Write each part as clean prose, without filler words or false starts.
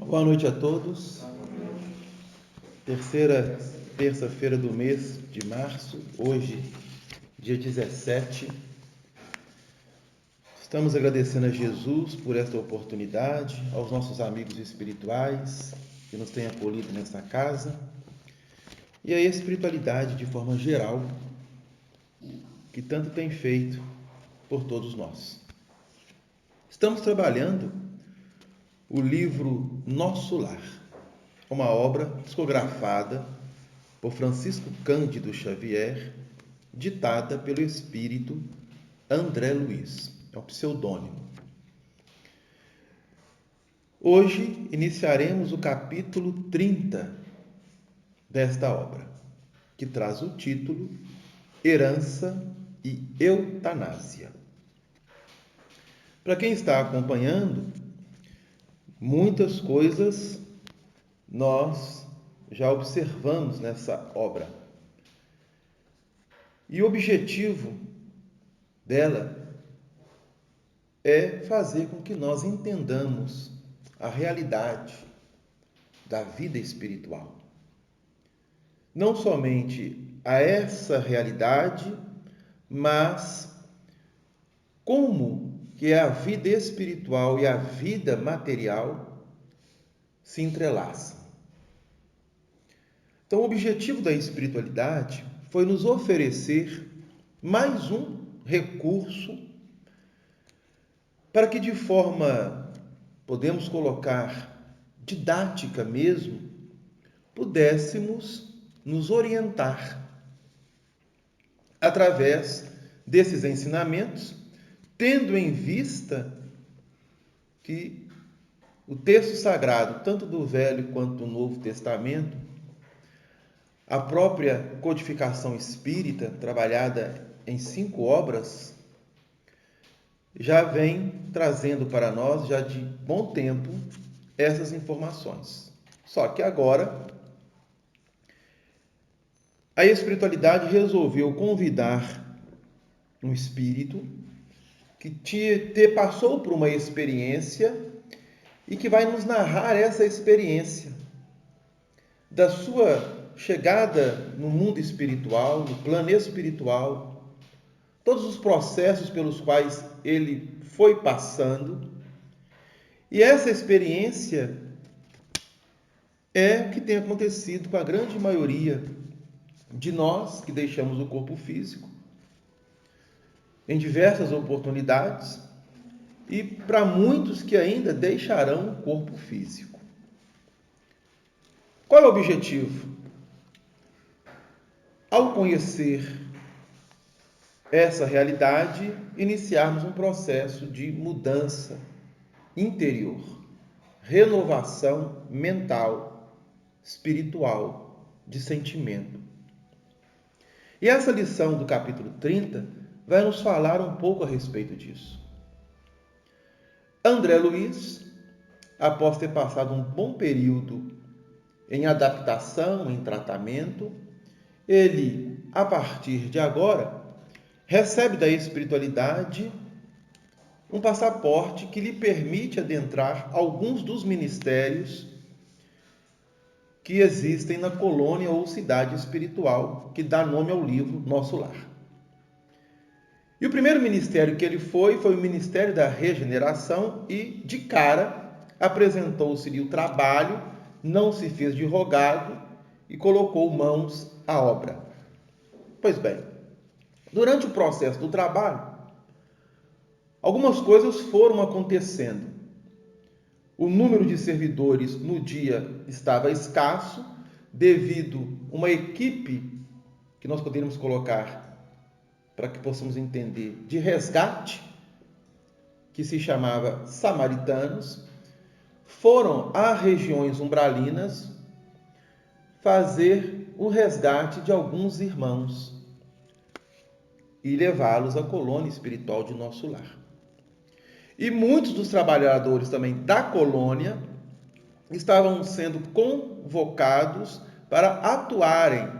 Boa noite a todos. Terceira terça-feira do mês de março, hoje, dia 17. Estamos agradecendo a Jesus por esta oportunidade, aos nossos amigos espirituais que nos têm acolhido nesta casa e à espiritualidade de forma geral que tanto tem feito por todos nós. Estamos trabalhando o livro Nosso Lar, uma obra psicografada por Francisco Cândido Xavier, ditada pelo espírito André Luiz, é um pseudônimo. Hoje iniciaremos o capítulo 30 desta obra, que traz o título Herança e Eutanásia. Para quem está acompanhando, muitas coisas nós já observamos nessa obra. E o objetivo dela é fazer com que nós entendamos a realidade da vida espiritual. Não somente a essa realidade, mas como que a vida espiritual e a vida material se entrelaçam. Então, o objetivo da espiritualidade foi nos oferecer mais um recurso para que, de forma, podemos colocar, didática mesmo, pudéssemos nos orientar através desses ensinamentos, tendo em vista que o texto sagrado, tanto do Velho quanto do Novo Testamento, a própria codificação espírita, trabalhada em 5 obras, já vem trazendo para nós, já de bom tempo, essas informações. Só que agora, a espiritualidade resolveu convidar um espírito que passou por uma experiência e que vai nos narrar essa experiência da sua chegada no mundo espiritual, no plano espiritual, todos os processos pelos quais ele foi passando. E essa experiência é o que tem acontecido com a grande maioria de nós que deixamos o corpo físico em diversas oportunidades e para muitos que ainda deixarão o corpo físico. Qual é o objetivo? Ao conhecer essa realidade, iniciarmos um processo de mudança interior, renovação mental, espiritual, de sentimento. E essa lição do capítulo 30 vai nos falar um pouco a respeito disso. André Luiz, após ter passado um bom período em adaptação, em tratamento, ele, a partir de agora, recebe da espiritualidade um passaporte que lhe permite adentrar alguns dos ministérios que existem na colônia ou cidade espiritual, que dá nome ao livro Nosso Lar. E o primeiro ministério que ele foi o Ministério da Regeneração e, de cara, apresentou-se-lhe o trabalho, não se fez de rogado e colocou mãos à obra. Pois bem, durante o processo do trabalho, algumas coisas foram acontecendo. O número de servidores no dia estava escasso, devido a uma equipe que nós poderíamos colocar, para que possamos entender, de resgate, que se chamava samaritanos, foram a regiões umbralinas fazer o resgate de alguns irmãos e levá-los à colônia espiritual de Nosso Lar. E muitos dos trabalhadores também da colônia estavam sendo convocados para atuarem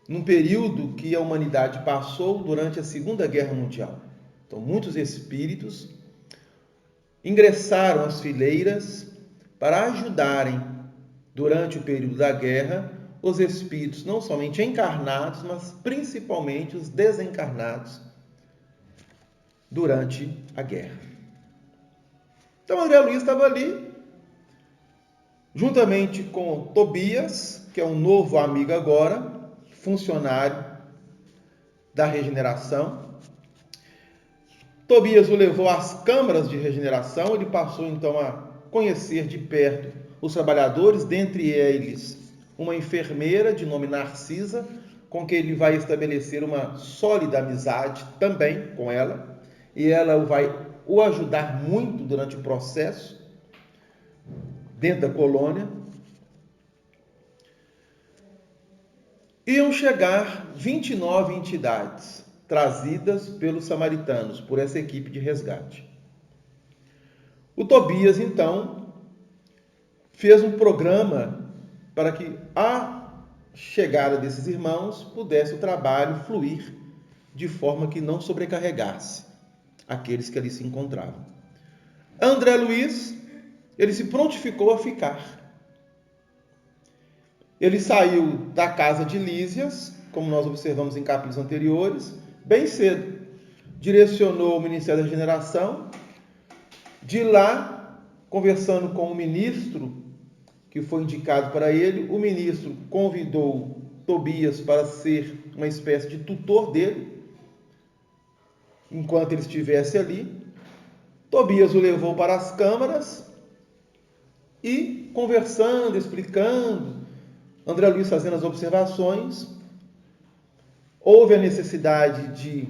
num período que a humanidade passou durante a Segunda Guerra Mundial. Então, muitos espíritos ingressaram às fileiras para ajudarem durante o período da guerra os espíritos não somente encarnados, mas principalmente os desencarnados durante a guerra. Então André Luiz estava ali, juntamente com Tobias, que é um novo amigo agora, funcionário da regeneração. Tobias o levou às câmaras de regeneração, ele passou então a conhecer de perto os trabalhadores, dentre eles uma enfermeira de nome Narcisa, com quem ele vai estabelecer uma sólida amizade também com ela, e ela vai o ajudar muito durante o processo dentro da colônia. Iam chegar 29 entidades trazidas pelos samaritanos, por essa equipe de resgate. O Tobias, então, fez um programa para que a chegada desses irmãos pudesse o trabalho fluir de forma que não sobrecarregasse aqueles que ali se encontravam. André Luiz, ele se prontificou a ficar. Ele saiu da casa de Lísias, como nós observamos em capítulos anteriores, bem cedo. Direcionou o Ministério da Regeneração. De lá, conversando com o ministro que foi indicado para ele, o ministro convidou Tobias para ser uma espécie de tutor dele, enquanto ele estivesse ali. Tobias o levou para as câmaras e, conversando, explicando, André Luiz fazendo as observações, houve a necessidade de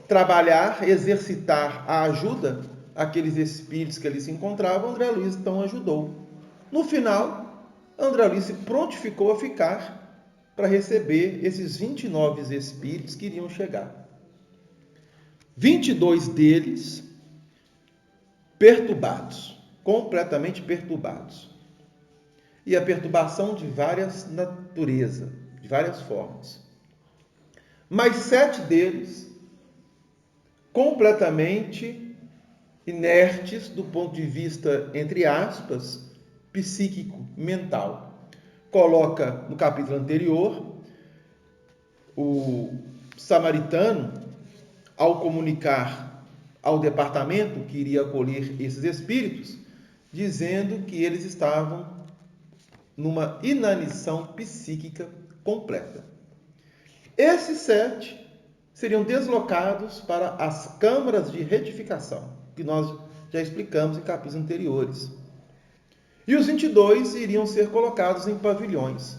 trabalhar, exercitar a ajuda àqueles espíritos que ali se encontravam. André Luiz então ajudou. No final, André Luiz se prontificou a ficar para receber esses 29 espíritos que iriam chegar. 22 deles perturbados, completamente perturbados. E a perturbação de várias naturezas, de várias formas. Mas 7 deles completamente inertes do ponto de vista, entre aspas, psíquico, mental. Coloca no capítulo anterior o samaritano, ao comunicar ao departamento que iria acolher esses espíritos, dizendo que eles estavam numa inanição psíquica completa. Esses 7 seriam deslocados para as câmaras de retificação, que nós já explicamos em capítulos anteriores. E os 22 iriam ser colocados em pavilhões,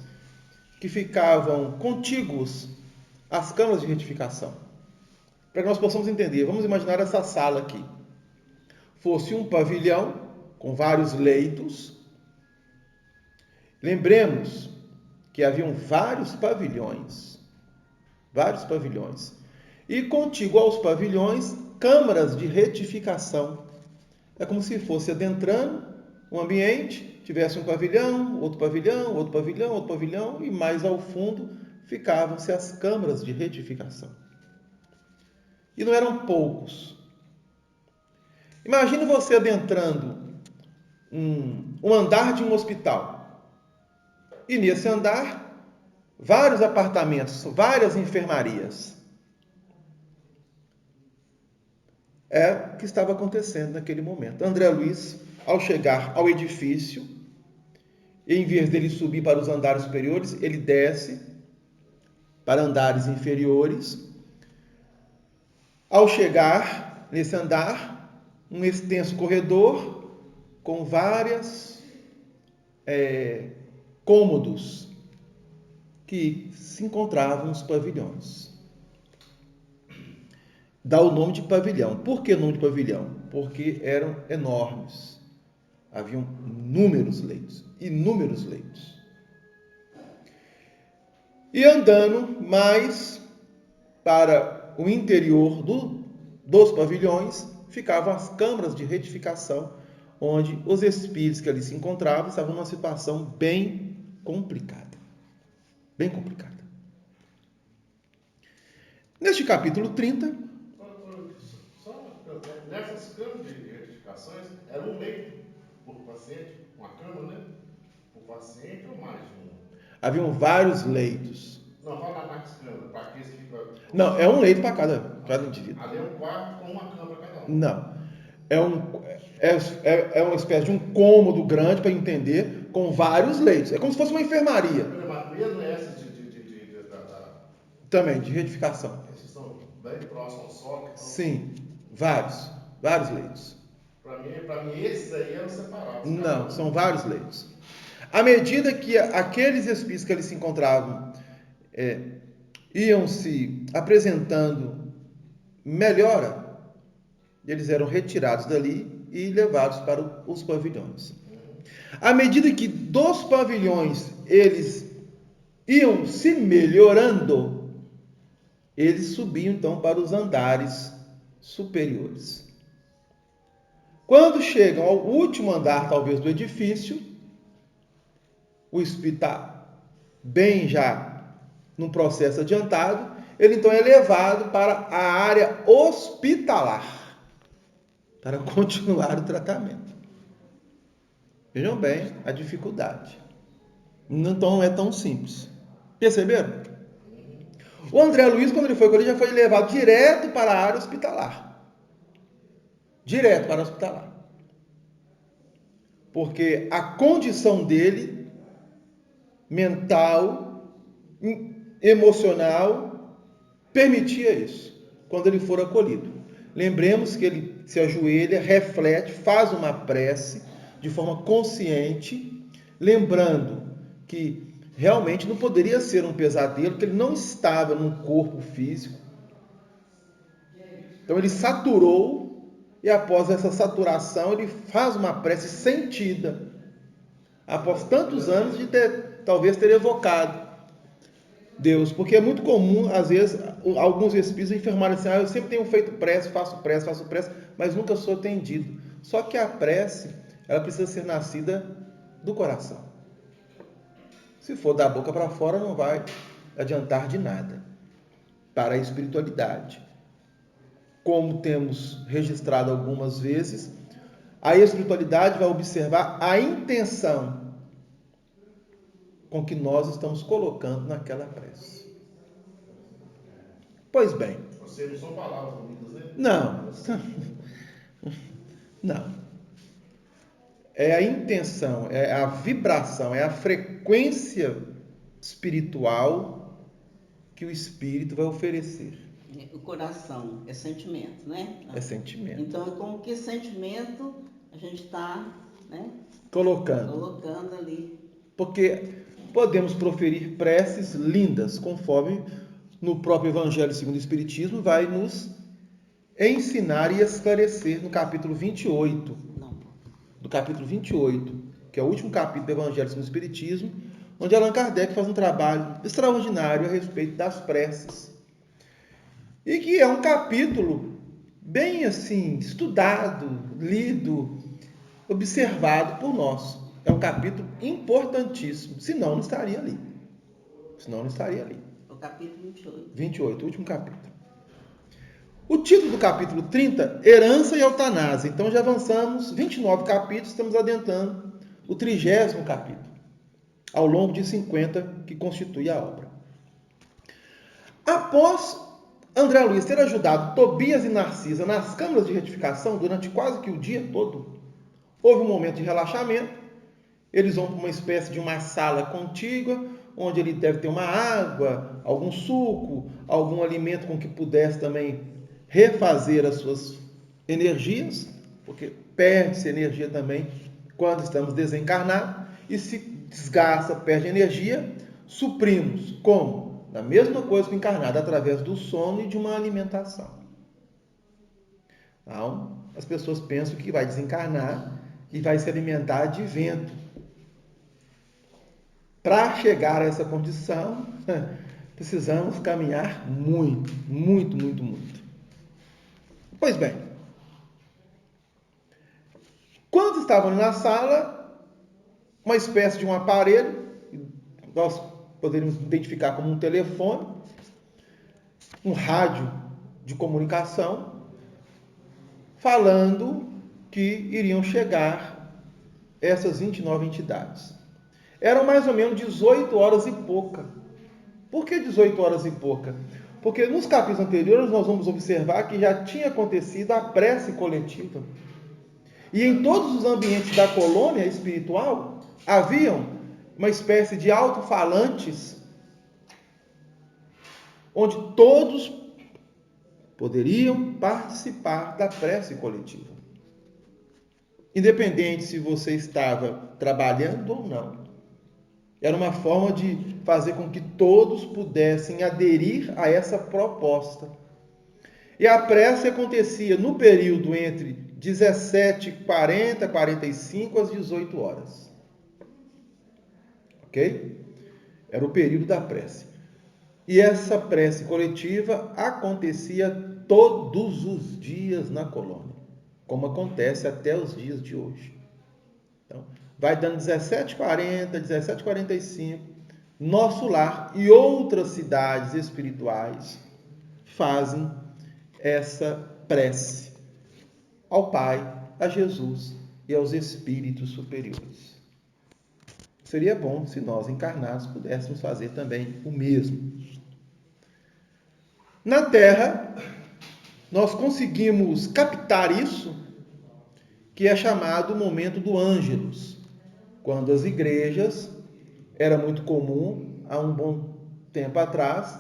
que ficavam contíguos às câmaras de retificação. Para que nós possamos entender, vamos imaginar essa sala aqui. Fosse um pavilhão com vários leitos. Lembremos que haviam vários pavilhões. E contíguo aos pavilhões, câmaras de retificação. É como se fosse adentrando um ambiente, tivesse um pavilhão, outro pavilhão, outro pavilhão, outro pavilhão, e mais ao fundo ficavam-se as câmaras de retificação. E não eram poucos. Imagine você adentrando um andar de um hospital. E nesse andar, vários apartamentos, várias enfermarias. É o que estava acontecendo naquele momento. André Luiz, ao chegar ao edifício, em vez dele subir para os andares superiores, ele desce para andares inferiores. Ao chegar nesse andar, um extenso corredor com vários cômodos que se encontravam nos pavilhões. Dá o nome de pavilhão. Por que nome de pavilhão? Porque eram enormes. Haviam inúmeros leitos. E andando mais para o interior dos pavilhões, ficavam as câmaras de retificação, onde os espíritos que ali se encontravam estavam numa situação bem complicada. Neste capítulo 30... Nessas câmaras de retificações, era um leito. por paciente, uma cama, né? Por paciente ou mais de um? Haviam vários leitos. Não, fala nas câmaras, para aqueles que ficam. Não, é um leito para cada indivíduo. Ali é um quarto com uma cama para cada um. Não. É uma espécie de um cômodo grande para entender, com vários leitos. É como se fosse uma enfermaria. Mesmo essa Também, de retificação. esses estão bem próximos ao solo. Então, Sim, vários leitos. Para mim, esses aí eram separados. Não, são vários leitos. À medida que aqueles espíritos que ali se encontravam iam se apresentando melhora, eles eram retirados dali e levados para os pavilhões. À medida que dos pavilhões eles iam se melhorando, eles subiam então para os andares superiores. Quando chegam ao último andar, talvez, do edifício, o espírito está bem já num processo adiantado, ele então é levado para a área hospitalar para continuar o tratamento. Vejam bem a dificuldade. Então não é tão simples. Perceberam? O André Luiz, quando ele foi com ele, já foi levado direto para a área hospitalar. Direto para a hospitalar. Porque a condição dele, mental, emocional, permitia isso, quando ele for acolhido. Lembremos que ele se ajoelha, reflete, faz uma prece de forma consciente, lembrando que realmente não poderia ser um pesadelo, que ele não estava num corpo físico. Então ele saturou, e após essa saturação ele faz uma prece sentida, após tantos anos de talvez ter evocado Deus, porque é muito comum, às vezes, alguns espíritos enfermarem assim, eu sempre tenho feito prece, faço prece, mas nunca sou atendido. Só que a prece, ela precisa ser nascida do coração. Se for da boca para fora, não vai adiantar de nada para a espiritualidade. Como temos registrado algumas vezes, a espiritualidade vai observar a intenção com que nós estamos colocando naquela prece. Pois bem. Você não são palavras bonitas, né? Não. Não. É a intenção, é a vibração, é a frequência espiritual que o espírito vai oferecer. O coração é sentimento, né? É sentimento. Então, é como que sentimento a gente está, né, colocando ali. Porque podemos proferir preces lindas, conforme no próprio Evangelho segundo o Espiritismo vai nos ensinar e esclarecer no capítulo 28. Do capítulo 28, que é o último capítulo do Evangelho segundo o Espiritismo, onde Allan Kardec faz um trabalho extraordinário a respeito das preces. E que é um capítulo bem assim, estudado, lido, observado por nós. É um capítulo importantíssimo, senão não estaria ali. O capítulo 28. 28, o último capítulo. O título do capítulo 30, Herança e Eutanásia. Então já avançamos 29 capítulos, estamos adentrando o 30º capítulo, ao longo de 50 que constitui a obra. Após André Luiz ter ajudado Tobias e Narcisa nas câmaras de retificação durante quase que o dia todo, houve um momento de relaxamento. Eles vão para uma espécie de uma sala contígua, onde ele deve ter uma água, algum suco, algum alimento com que pudesse também refazer as suas energias, porque perde-se energia também quando estamos desencarnados, e se desgasta, perde energia, suprimos como? Da mesma coisa que o encarnado, através do sono e de uma alimentação. Então, as pessoas pensam que vai desencarnar e vai se alimentar de vento. Para chegar a essa condição, precisamos caminhar muito. Pois bem, quando estavam na sala, uma espécie de um aparelho, nós poderíamos identificar como um telefone, um rádio de comunicação, falando que iriam chegar essas 29 entidades. Eram mais ou menos 18 horas e pouca. Por que 18 horas e pouca? Porque nos capítulos anteriores nós vamos observar que já tinha acontecido a prece coletiva. E em todos os ambientes da colônia espiritual haviam uma espécie de alto-falantes onde todos poderiam participar da prece coletiva. Independente se você estava trabalhando ou não. Era uma forma de fazer com que todos pudessem aderir a essa proposta. E a prece acontecia no período entre 17h40, 45 às 18 horas. Ok? Era o período da prece. E essa prece coletiva acontecia todos os dias na colônia, como acontece até os dias de hoje. Então, vai dando 17h40, 17h45, Nosso Lar e outras cidades espirituais fazem essa prece ao Pai, a Jesus e aos espíritos superiores. Seria bom se nós encarnados pudéssemos fazer também o mesmo. Na Terra, nós conseguimos captar isso, que é chamado o momento do Ângelus, quando as igrejas, era muito comum, há um bom tempo atrás,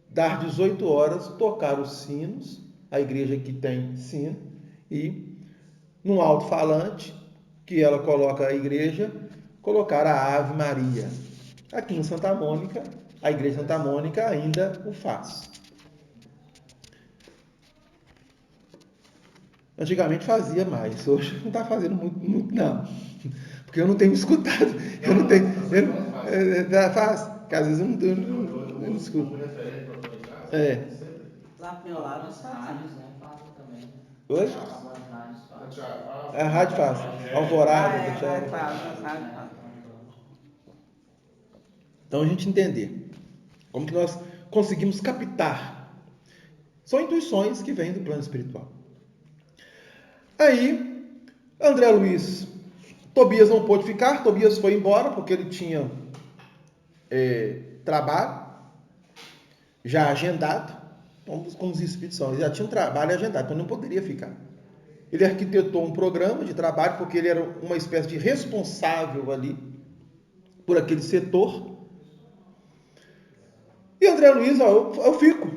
dar 18 horas, tocar os sinos, a igreja que tem sino, e num alto-falante, que ela coloca a igreja, colocar a Ave Maria. Aqui em Santa Mônica, a igreja de Santa Mônica ainda o faz. Antigamente fazia mais, hoje não está fazendo muito não, porque eu não tenho escutado, faz, porque às vezes eu não escuto. Lá pro meu lado Algumas fazem. rádios, né, fazem também. Oi? Algumas rádios fazem. A rádio faz, Alvorada, Faz. Então a gente entender como que nós conseguimos captar. São intuições que vêm do plano espiritual. Aí, André Luiz, Tobias não pôde ficar, Tobias foi embora porque ele tinha trabalho já agendado, como os espíritos são, ele já tinha um trabalho agendado, então não poderia ficar. Ele arquitetou um programa de trabalho porque ele era uma espécie de responsável ali por aquele setor. E André Luiz, eu fico.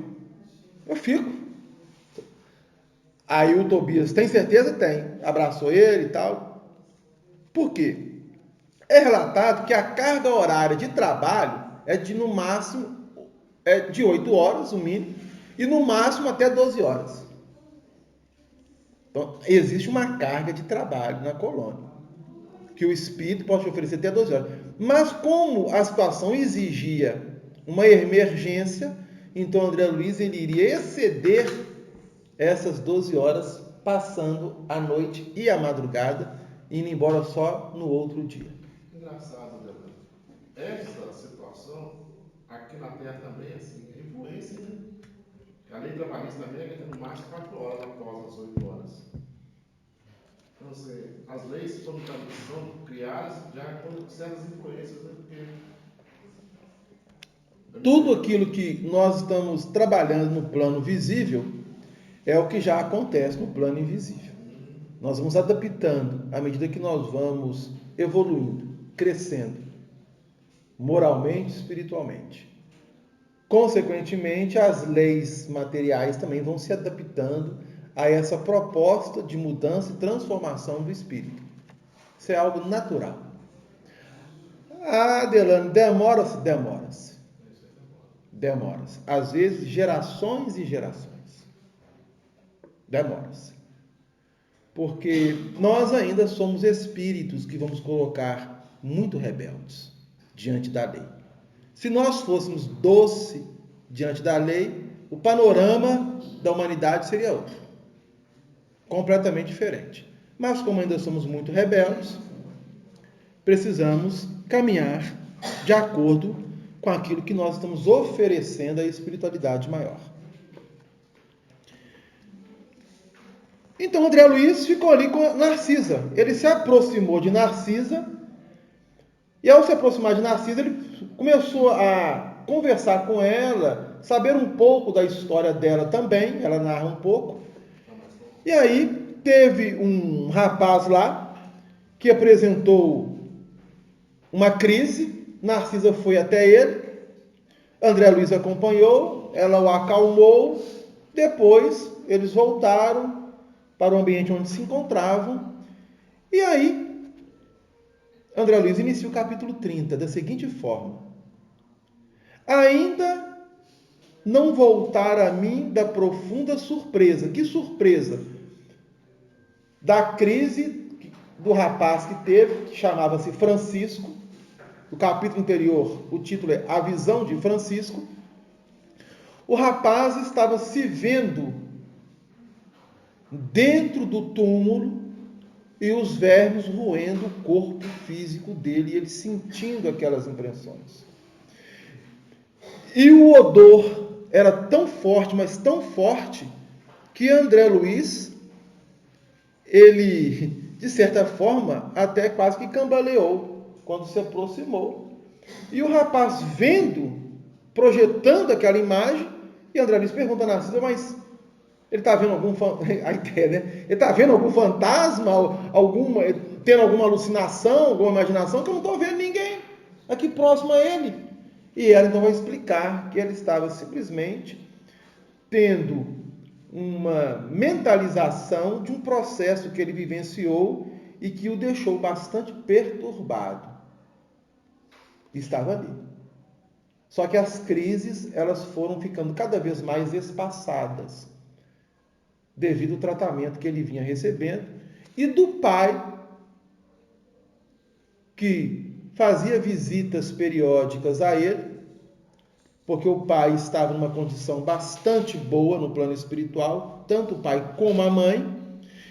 Aí o Tobias, tem certeza? Tem. Abraçou ele e tal. Por quê? É relatado que a carga horária de trabalho é de, no máximo, de 8 horas, o mínimo, e no máximo até 12 horas. Então, existe uma carga de trabalho na colônia, que o espírito pode oferecer até 12 horas. Mas como a situação exigia uma emergência, então André Luiz ele iria exceder essas 12 horas, passando a noite e a madrugada, indo embora só no outro dia. Engraçado, Delano. Essa situação, aqui na Terra também é assim, é influência, né? A lei trabalhista também é no máximo 4 horas após as 8 horas. Então, assim, as leis sobre transmissão criadas já com certas influências, né? Porque tudo aquilo que nós estamos trabalhando no plano visível é o que já acontece no plano invisível. Nós vamos adaptando à medida que nós vamos evoluindo, crescendo, moralmente, espiritualmente. Consequentemente, as leis materiais também vão se adaptando a essa proposta de mudança e transformação do espírito. Isso é algo natural. Ah, Delano, demora-se. Às vezes, gerações e gerações. Demora-se. Porque nós ainda somos espíritos que vamos colocar muito rebeldes diante da lei. Se nós fôssemos doce diante da lei, o panorama da humanidade seria outro. Completamente diferente. Mas como ainda somos muito rebeldes, precisamos caminhar de acordo com aquilo que nós estamos oferecendo à espiritualidade maior. Então André Luiz ficou ali com Narcisa. Ele se aproximou de Narcisa, e ao se aproximar de Narcisa, ele começou a conversar com ela, saber um pouco da história dela também. Ela narra um pouco. E aí teve um rapaz lá que apresentou uma crise. Narcisa foi até ele, André Luiz acompanhou, ela o acalmou. Depois eles voltaram para o ambiente onde se encontravam. E aí André Luiz inicia o capítulo 30 da seguinte forma: ainda não voltar a mim da profunda surpresa. Que surpresa? Da crise do rapaz que teve, que chamava-se Francisco. No capítulo anterior, o título é A Visão de Francisco. O rapaz estava se vendo dentro do túmulo e os vermes roendo o corpo físico dele, e ele sentindo aquelas impressões. E o odor era tão forte, mas tão forte, que André Luiz, ele, de certa forma, até quase que cambaleou quando se aproximou. E o rapaz vendo, projetando aquela imagem, e André Luiz pergunta a Narcisa, mas ele está vendo a ideia, né? Ele está vendo algum fantasma, tendo alguma alucinação, alguma imaginação, que eu não estou vendo ninguém aqui próximo a ele. E ela então vai explicar que ele estava simplesmente tendo uma mentalização de um processo que ele vivenciou e que o deixou bastante perturbado. Estava ali. Só que as crises, elas foram ficando cada vez mais espaçadas, devido ao tratamento que ele vinha recebendo, e do pai, que fazia visitas periódicas a ele, porque o pai estava numa condição bastante boa no plano espiritual, tanto o pai como a mãe,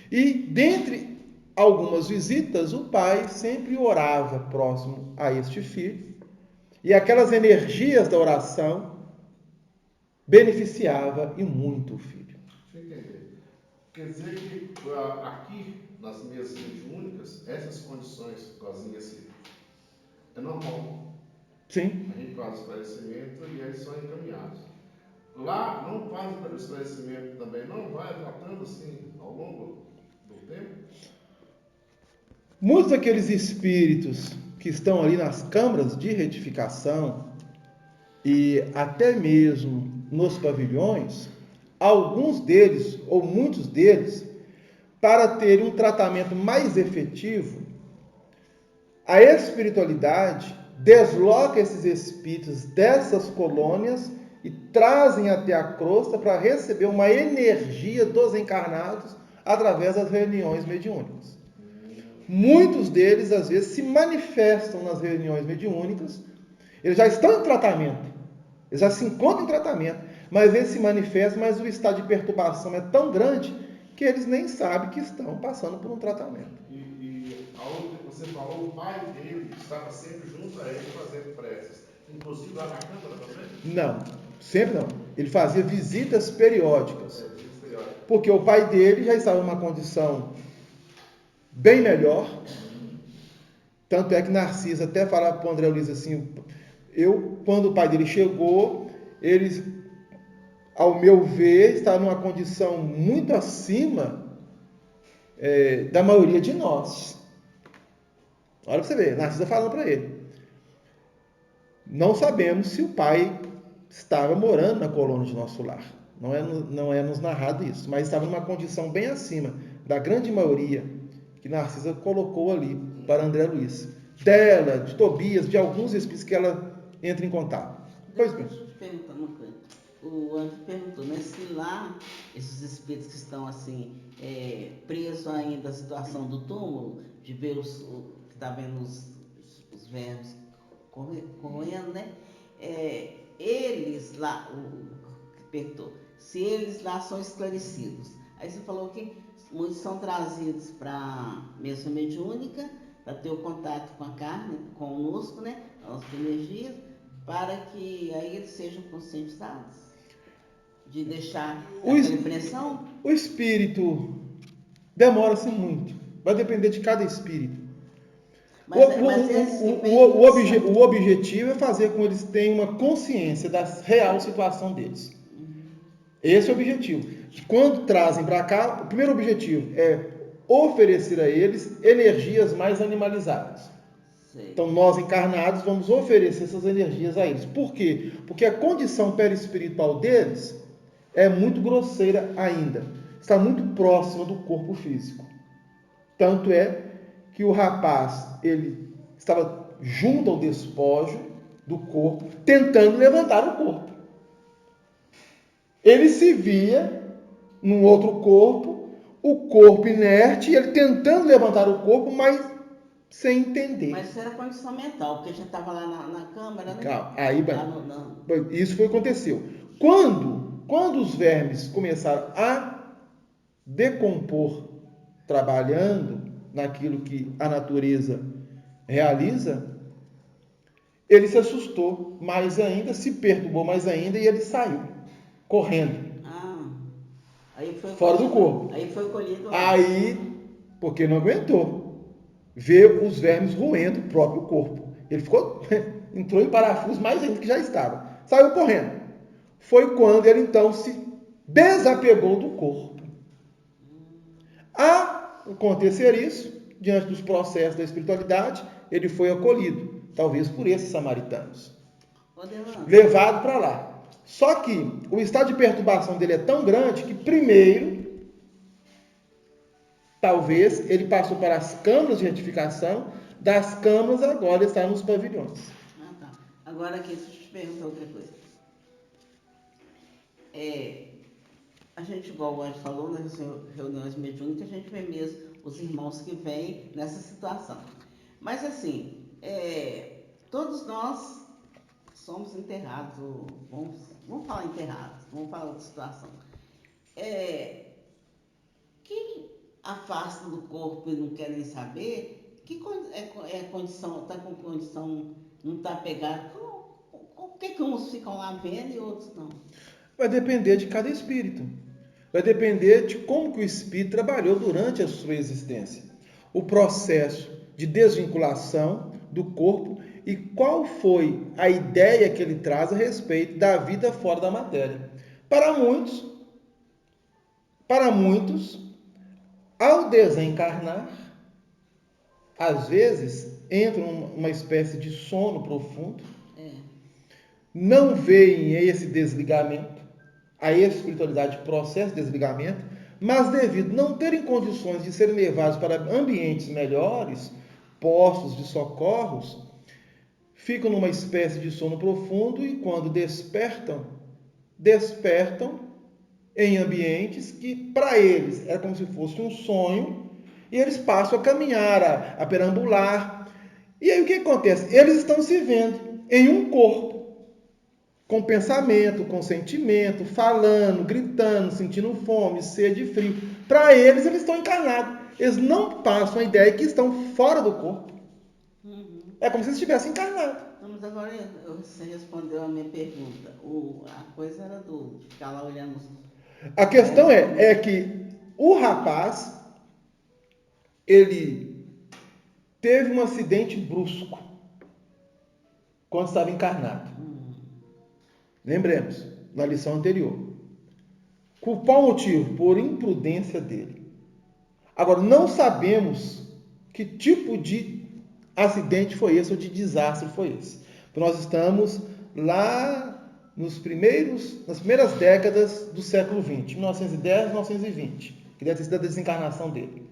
e dentre algumas visitas, o pai sempre orava próximo a este filho, e aquelas energias da oração beneficiava e muito o filho. Deixa eu entender. Quer dizer que aqui, nas mesas mediúnicas, essas condições cozinhas é normal. Sim. A gente faz esclarecimento e eles são encaminhados. Lá não faz o esclarecimento também, não vai tratando assim ao longo do tempo? Muitos daqueles espíritos que estão ali nas câmaras de retificação e até mesmo nos pavilhões, alguns deles, ou muitos deles, para terem um tratamento mais efetivo, a espiritualidade desloca esses espíritos dessas colônias e trazem até a crosta para receber uma energia dos encarnados através das reuniões mediúnicas. Muitos deles, às vezes, se manifestam nas reuniões mediúnicas, eles já estão em tratamento, eles já se encontram em tratamento, mas eles se manifestam, mas o estado de perturbação é tão grande que eles nem sabem que estão passando por um tratamento. E aonde você falou, o pai dele estava sempre junto a ele fazendo preces, inclusive lá na câmara também? Não, sempre não. Ele fazia visitas periódicas, porque o pai dele já estava em uma condição bem melhor. Tanto é que Narcisa até falava para o André Luiz assim, quando o pai dele chegou, eles, ao meu ver, estavam numa condição muito acima da maioria de nós. Olha para você ver, Narcisa falando para ele. Não sabemos se o pai estava morando na colônia de nosso lar. Não é nos narrado isso, mas estava numa condição bem acima da grande maioria que Narcisa colocou ali para André Luiz. Dela, de Tobias, de alguns espíritos que ela entra em contato. Pois bem. Deixa eu te perguntar uma coisa. O André perguntou, né, se lá, esses espíritos que estão assim, presos ainda à situação do túmulo, de ver que está vendo os vermes correndo, né? Eles lá, perguntou, se eles lá são esclarecidos. Aí você falou que muitos são trazidos para a mesa mediúnica, para ter o contato com a carne, conosco, né? As energias, para que aí eles sejam conscientizados de deixar aquela impressão. O espírito Demora-se muito. Vai depender de cada espírito. O objetivo é fazer com que eles tenham uma consciência da real situação deles. Esse é o objetivo. Quando trazem para cá, o primeiro objetivo é oferecer a eles energias mais animalizadas. Sei. Então, nós encarnados vamos oferecer essas energias a eles. Por quê? Porque a condição perispiritual deles é muito grosseira ainda. Está muito próxima do corpo físico. Tanto é que o rapaz, ele estava junto ao despojo do corpo, tentando levantar o corpo. Ele se via num outro corpo, o corpo inerte, e ele tentando levantar o corpo, mas sem entender. Mas isso era condição mental, porque já estava lá na câmara, né? Calma, aí, Lá isso foi o que aconteceu. Quando os vermes começaram a decompor, trabalhando naquilo que a natureza realiza, ele se assustou mais ainda, se perturbou mais ainda e ele saiu, correndo. Aí foi fora do corpo. Aí foi colhido. Aí, porque não aguentou ver os vermes roendo o próprio corpo. Ele entrou em parafuso mais ainda que já estava. Saiu correndo. Foi quando ele então se desapegou do corpo. A acontecer isso, diante dos processos da espiritualidade, ele foi acolhido, talvez por esses samaritanos, levado para lá. Só que o estado de perturbação dele é tão grande que primeiro, talvez, ele passou para as câmaras de retificação, das câmaras agora ele está nos pavilhões. Tá. Agora aqui, deixa eu te perguntar outra coisa. A gente, igual a gente falou, nas reuniões mediúnicas, a gente vê mesmo os irmãos que vêm nessa situação. Mas assim, todos nós somos enterrados, vamos falar enterrados, vamos falar outra situação. Quem afasta do corpo e não quer nem saber, que condição, está com condição, não está pegado, por que uns ficam lá vendo e outros não? Vai depender de cada espírito. Vai depender de como que o espírito trabalhou durante a sua existência. O processo de desvinculação do corpo e qual foi a ideia que ele traz a respeito da vida fora da matéria. Para muitos, ao desencarnar, às vezes entra uma espécie de sono profundo, não veem esse desligamento, a espiritualidade processo de desligamento, mas devido não terem condições de serem levados para ambientes melhores, postos de socorros, ficam numa espécie de sono profundo e quando despertam em ambientes que para eles era como se fosse um sonho e eles passam a caminhar, a perambular. E aí o que acontece? Eles estão se vendo em um corpo, com pensamento, com sentimento, falando, gritando, sentindo fome, sede e frio. Para eles estão encarnados. Eles não passam a ideia que estão fora do corpo. É como se eles estivessem encarnados. Não, mas agora você respondeu a minha pergunta. A coisa era de ficar lá olhando. A questão é que o rapaz, ele teve um acidente brusco quando estava encarnado. Lembremos, na lição anterior. Por qual motivo? Por imprudência dele. Agora, não sabemos que tipo de acidente foi esse ou de desastre foi esse. Nós estamos lá nas primeiras décadas do século XX, 1910, 1920, que deve ter sido a desencarnação dele.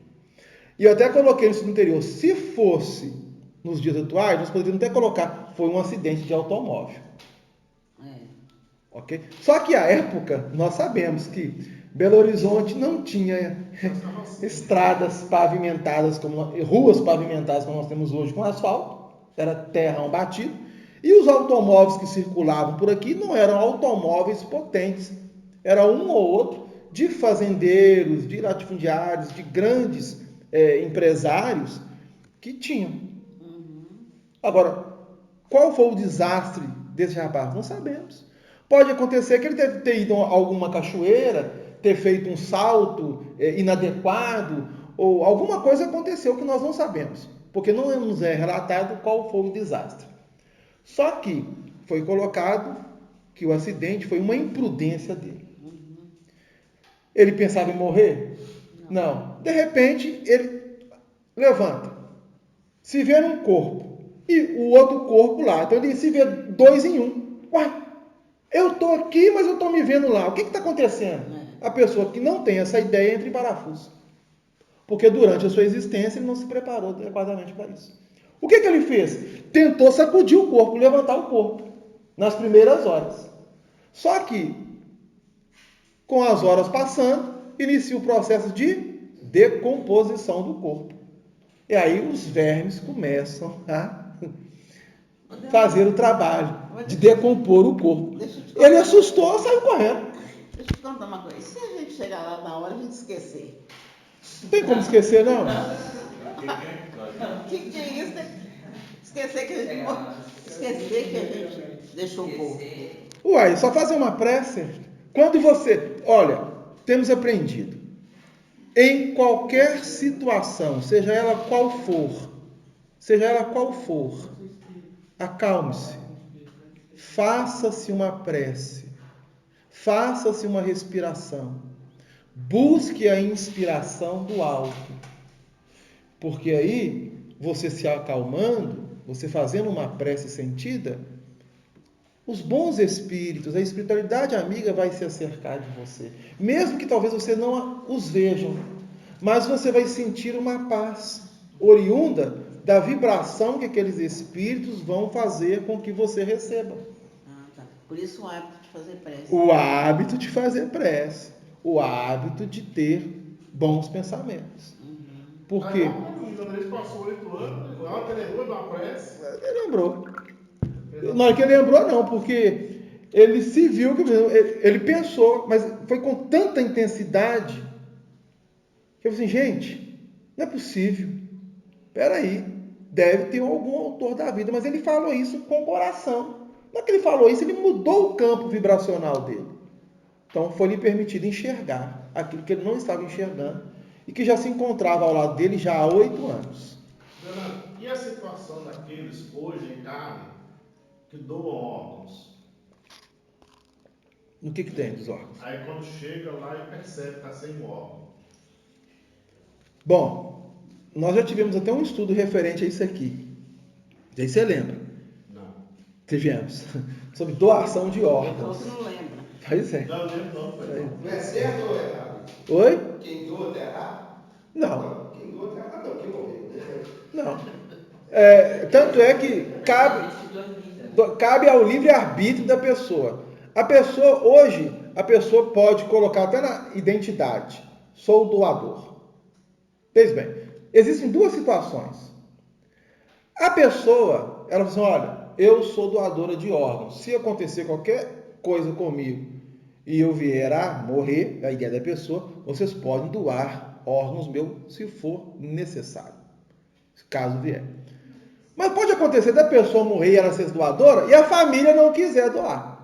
E eu até coloquei isso no anterior. Se fosse nos dias atuais, nós poderíamos até colocar, foi um acidente de automóvel. Okay? Só que à época, nós sabemos que Belo Horizonte não tinha estradas pavimentadas, ruas pavimentadas como nós temos hoje com asfalto, era terrão batido, e os automóveis que circulavam por aqui não eram automóveis potentes, era um ou outro de fazendeiros, de latifundiários, de grandes empresários que tinham. Agora, qual foi o desastre desse rapaz? Não sabemos. Pode acontecer que ele deve ter ido a alguma cachoeira, ter feito um salto inadequado, ou alguma coisa aconteceu que nós não sabemos, porque não nos é relatado qual foi o desastre. Só que foi colocado que o acidente foi uma imprudência dele. Ele pensava em morrer? Não. De repente, ele levanta, se vê num corpo e o outro corpo lá. Então ele se vê dois em um. Uai, eu estou aqui, mas eu estou me vendo lá. O que está acontecendo? A pessoa que não tem essa ideia entra em parafuso. Porque durante a sua existência ele não se preparou adequadamente para isso. O que ele fez? Tentou sacudir o corpo, levantar o corpo, nas primeiras horas. Só que, com as horas passando, inicia o processo de decomposição do corpo. E aí os vermes começam a fazer o trabalho de decompor o corpo. Ele assustou, saiu correndo. Deixa eu te contar uma coisa. E se a gente chegar lá na hora e a gente esquecer? Não tem como esquecer, não. O que é isso, né? Esquecer que a gente deixou o corpo. Uai, só fazer uma prece. Quando você... Olha, temos aprendido. Em qualquer situação, seja ela qual for, acalme-se. Faça-se uma prece. Faça-se uma respiração. Busque a inspiração do alto. Porque aí, você se acalmando, você fazendo uma prece sentida, os bons espíritos, a espiritualidade amiga vai se acercar de você. Mesmo que talvez você não os veja, mas você vai sentir uma paz oriunda da vibração que aqueles espíritos vão fazer com que você receba. Tá. Por isso o hábito de fazer prece. O hábito de fazer prece. O hábito de ter bons pensamentos. Por quê? Quando ele passou 8 anos, na hora que ele lembrou de uma prece. Ele lembrou. Na hora que ele lembrou, não, porque ele se viu, ele pensou, mas foi com tanta intensidade que eu falei assim, gente, não é possível. Espera aí, deve ter algum autor da vida, mas ele falou isso com o coração. Na hora que ele falou isso, ele mudou o campo vibracional dele. Então foi lhe permitido enxergar aquilo que ele não estava enxergando e que já se encontrava ao lado dele já há 8 anos. Fernando, e a situação daqueles hoje em carne que doam órgãos? No que tem dos órgãos? Aí quando chega lá e percebe que está sem um órgão. Bom, nós já tivemos até um estudo referente a isso aqui. Aí você lembra? Não. Tivemos. Sobre doação de Ele órgãos. falou que não lembra. Pois é. Não lembro não, foi. Não é certo ou é errado? Oi? Quem doa está errado? Não. Quem doa está errado, não. Quem morreu, né? Não. Tanto é que cabe ao livre-arbítrio da pessoa. A pessoa, hoje, a pessoa pode colocar até na identidade. Sou doador. Veja bem, existem 2 situações. A pessoa, ela fala assim, olha, eu sou doadora de órgãos. Se acontecer qualquer coisa comigo e eu vier a morrer, a ideia da pessoa, vocês podem doar órgãos meus se for necessário. Caso vier. Mas pode acontecer da pessoa morrer e ela ser doadora e a família não quiser doar.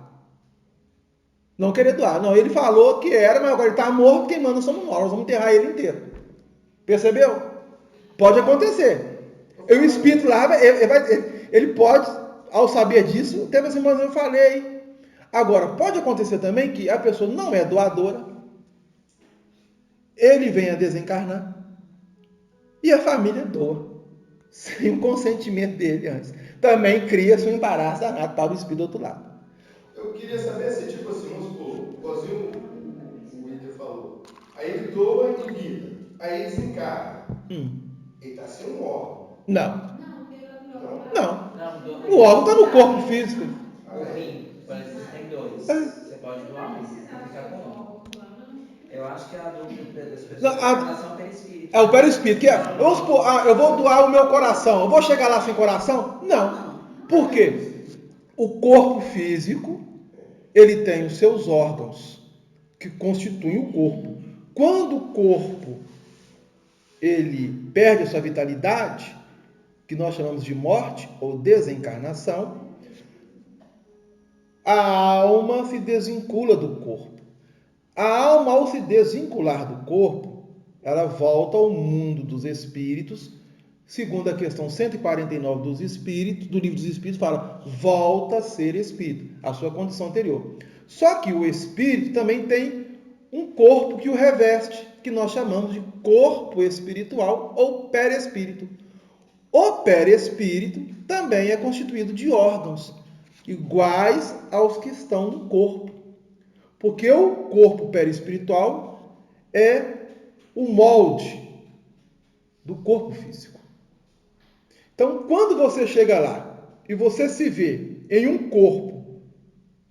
Não querer doar. Não, ele falou que era, mas agora ele está morto, quem manda somos nós vamos enterrar ele inteiro. Percebeu? Pode acontecer. O espírito lá, ele pode, ao saber disso, teve assim, mas eu falei. Agora, pode acontecer também que a pessoa não é doadora, ele vem a desencarnar e a família doa, sem o consentimento dele antes. Também cria-se um embaraço danado para o espírito do outro lado. Eu queria saber se, tipo assim, vamos supor, igualzinho o Ida falou. Aí ele doa em vida, aí ele desencarna. Ele está sem um órgão. Não. Não? Não. O órgão está no corpo físico. O rim, parece que tem 2. Você pode doar um, ficar com um. Eu acho que a dúvida das pessoas Não, é em relação ao perispírito. É o perispírito, que é, vamos supor, eu vou doar o meu coração, eu vou chegar lá sem coração? Não. Por quê? O corpo físico, ele tem os seus órgãos, que constituem o corpo. Quando o corpo, ele perde a sua vitalidade, que nós chamamos de morte ou desencarnação, a alma se desvincula do corpo. A alma, ao se desvincular do corpo, ela volta ao mundo dos espíritos, segundo a questão 149 dos espíritos, do livro dos espíritos, fala, volta a ser espírito, a sua condição anterior. Só que o espírito também tem um corpo que o reveste, que nós chamamos de corpo espiritual ou perispírito. O perispírito também é constituído de órgãos, iguais aos que estão no corpo. Porque o corpo perispiritual é o molde do corpo físico. Então, quando você chega lá e você se vê em um corpo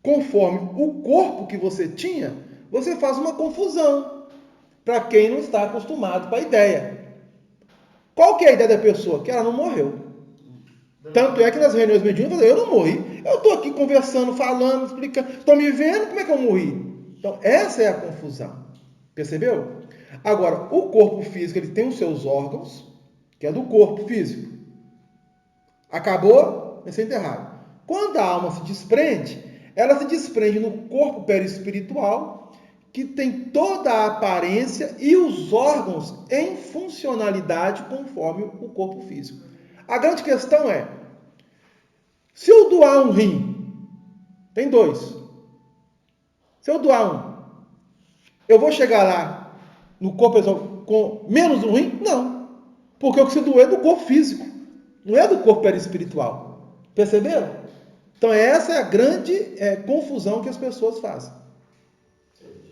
conforme o corpo que você tinha, você faz uma confusão para quem não está acostumado com a ideia. Qual que é a ideia da pessoa? Que ela não morreu. Tanto é que nas reuniões mediúnicas eu não morri. Eu estou aqui conversando, falando, explicando. Estão me vendo? Como é que eu morri? Então, essa é a confusão. Percebeu? Agora, o corpo físico ele tem os seus órgãos, que é do corpo físico. Acabou? Vai ser enterrado. Quando a alma se desprende, ela se desprende no corpo perispiritual, que tem toda a aparência e os órgãos em funcionalidade conforme o corpo físico. A grande questão é, se eu doar um rim, tem dois. Se eu doar um, eu vou chegar lá no corpo pessoal com menos um rim? Não. Porque o que se doer é do corpo físico, não é do corpo perispiritual. Perceberam? Então essa é a grande confusão que as pessoas fazem.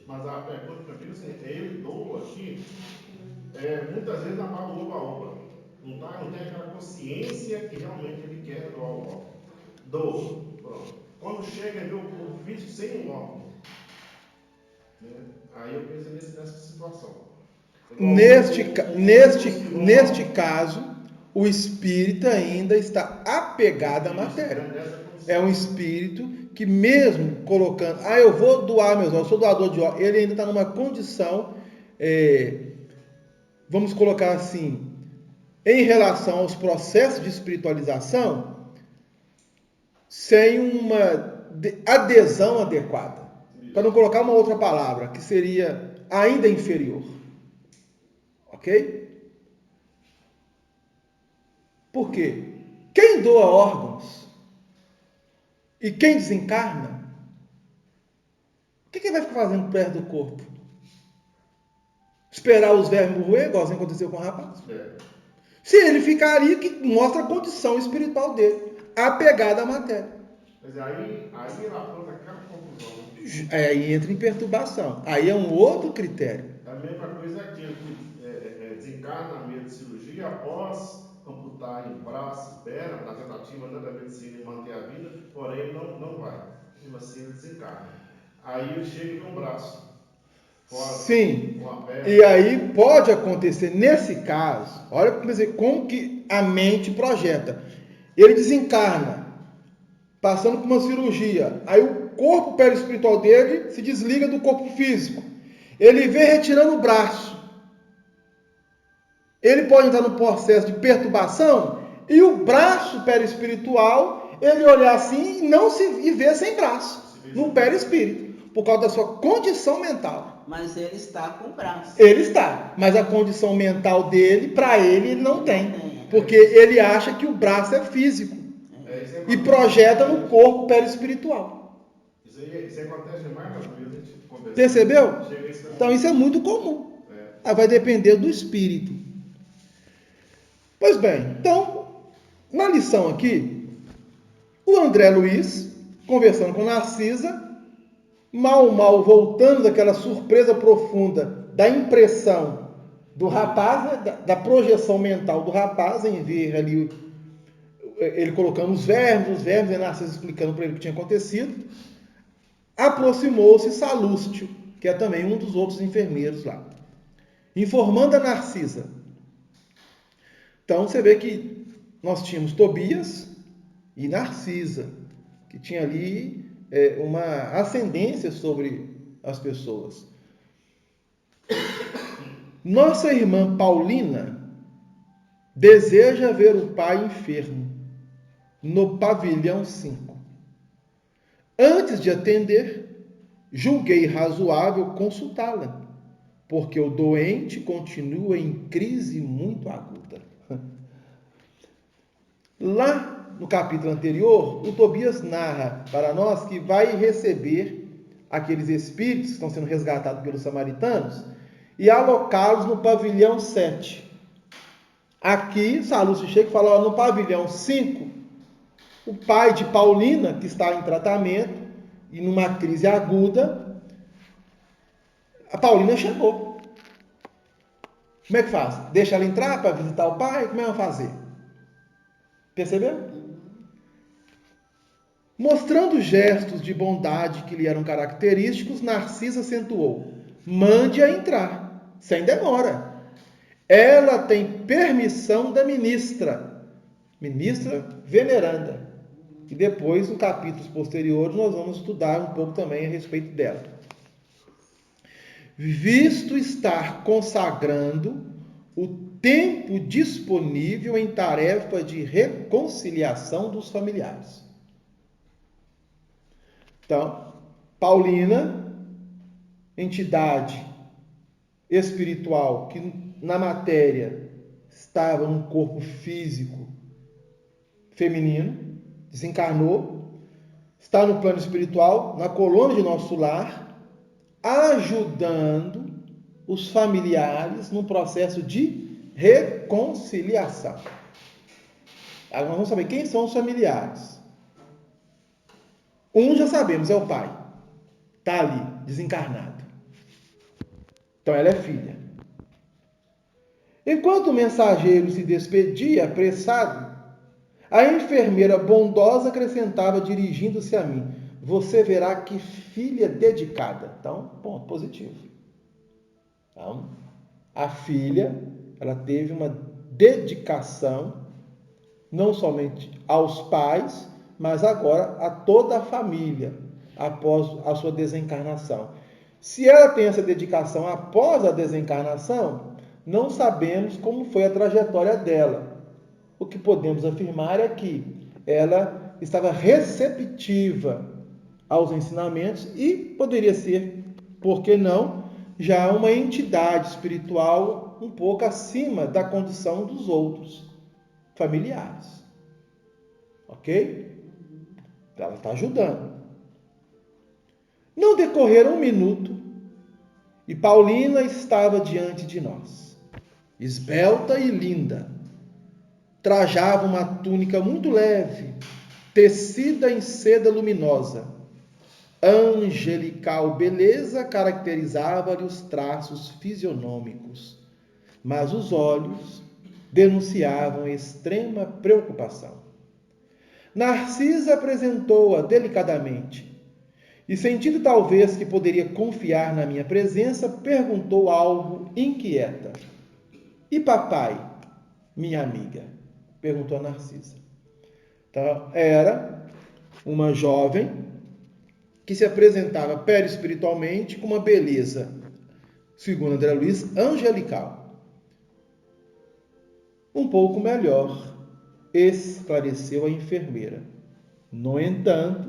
Mas a pergunta que eu fiz assim, ele doa aqui, muitas vezes na base do oba-oba. Não tem aquela consciência que realmente ele quer doar o órgão. Doa. Pronto. Quando chega, ele vê o corpo físico sem o órgão. Né? Aí eu penso nessa situação. Neste caso, o espírito ainda está apegado à matéria. É um espírito que mesmo colocando, eu vou doar meus órgãos, eu sou doador de órgãos, ele ainda está numa condição, vamos colocar assim, em relação aos processos de espiritualização, sem uma adesão adequada. Para não colocar uma outra palavra, que seria ainda inferior. Ok? Por quê? Quem doa órgãos e quem desencarna, o que vai ficar fazendo perto do corpo? Esperar os vermes morrer, igual assim aconteceu com o rapaz? Se ele ficar ali, que mostra a condição espiritual dele, apegada à matéria. Mas aí ela planta aquela confusão. Aí entra em perturbação. Aí é um outro critério. A mesma coisa aquele que desencarna a meio de cirurgia após amputar em braço, perna, na tentativa da medicina em manter a vida, porém não vai. Mesmo assim ele desencarna. Aí ele chega com o braço. Sim, e aí pode acontecer, nesse caso, olha como que a mente projeta. Ele desencarna, passando por uma cirurgia, aí o corpo perispiritual dele se desliga do corpo físico. Ele vem retirando o braço. Ele pode entrar no processo de perturbação e o braço perispiritual, ele olhar assim e ver sem braço, no perispírito, por causa da sua condição mental. Mas ele está com o braço. Ele está, mas a condição mental dele, para ele não tem. Porque ele acha que o braço é físico. E projeta no corpo perispiritual. Isso acontece mais nas vezes. Percebeu? Então isso é muito comum. Vai depender do espírito. Pois bem, então, na lição aqui, o André Luiz, conversando com Narcisa, mal voltando daquela surpresa profunda da impressão do rapaz, né, da projeção mental do rapaz em ver ali ele colocando os vermes, e Narcisa explicando para ele o que tinha acontecido, aproximou-se Salústio, que é também um dos outros enfermeiros lá, informando a Narcisa. Então você vê que nós tínhamos Tobias e Narcisa, que tinha ali uma ascendência sobre as pessoas. Nossa irmã Paulina deseja ver o pai enfermo no pavilhão 5. Antes de atender, julguei razoável consultá-la, porque o doente continua em crise muito aguda. Lá no capítulo anterior, o Tobias narra para nós que vai receber aqueles espíritos que estão sendo resgatados pelos samaritanos e alocá-los no pavilhão 7. Aqui, Salúcio chega e fala, no pavilhão 5, o pai de Paulina, que está em tratamento e numa crise aguda, a Paulina chegou. Como é que faz? Deixa ela entrar para visitar o pai? Como é que vai fazer? Percebeu? Mostrando gestos de bondade que lhe eram característicos, Narcisa acentuou: mande-a entrar, sem demora. Ela tem permissão da ministra veneranda. E depois, em capítulos posteriores, nós vamos estudar um pouco também a respeito dela. Visto estar consagrando o tempo disponível em tarefa de reconciliação dos familiares. Então, Paulina, entidade espiritual que na matéria estava num corpo físico feminino, desencarnou, está no plano espiritual, na colônia de nosso lar, ajudando os familiares num processo de reconciliação. Agora nós vamos saber quem são os familiares. Um já sabemos, é o pai. Está ali, desencarnado. Então ela é filha. Enquanto o mensageiro se despedia, apressado, a enfermeira bondosa acrescentava, dirigindo-se a mim: você verá que filha dedicada. Então, ponto positivo. Então, a filha, ela teve uma dedicação, não somente aos pais, mas agora a toda a família, após a sua desencarnação. Se ela tem essa dedicação após a desencarnação, não sabemos como foi a trajetória dela. O que podemos afirmar é que ela estava receptiva aos ensinamentos e poderia ser, por que não, já uma entidade espiritual um pouco acima da condição dos outros familiares. Ok? Ela está ajudando. Não decorreram um minuto e Paulina estava diante de nós, esbelta e linda. Trajava uma túnica muito leve, tecida em seda luminosa. Angelical beleza caracterizava-lhe os traços fisionômicos, mas os olhos denunciavam extrema preocupação. Narcisa apresentou-a delicadamente e, sentindo talvez que poderia confiar na minha presença, perguntou algo inquieta: e papai, minha amiga? Perguntou a Narcisa. Então, era uma jovem que se apresentava perispiritualmente com uma beleza, segundo André Luiz, angelical. Um pouco melhor, esclareceu a enfermeira. No entanto,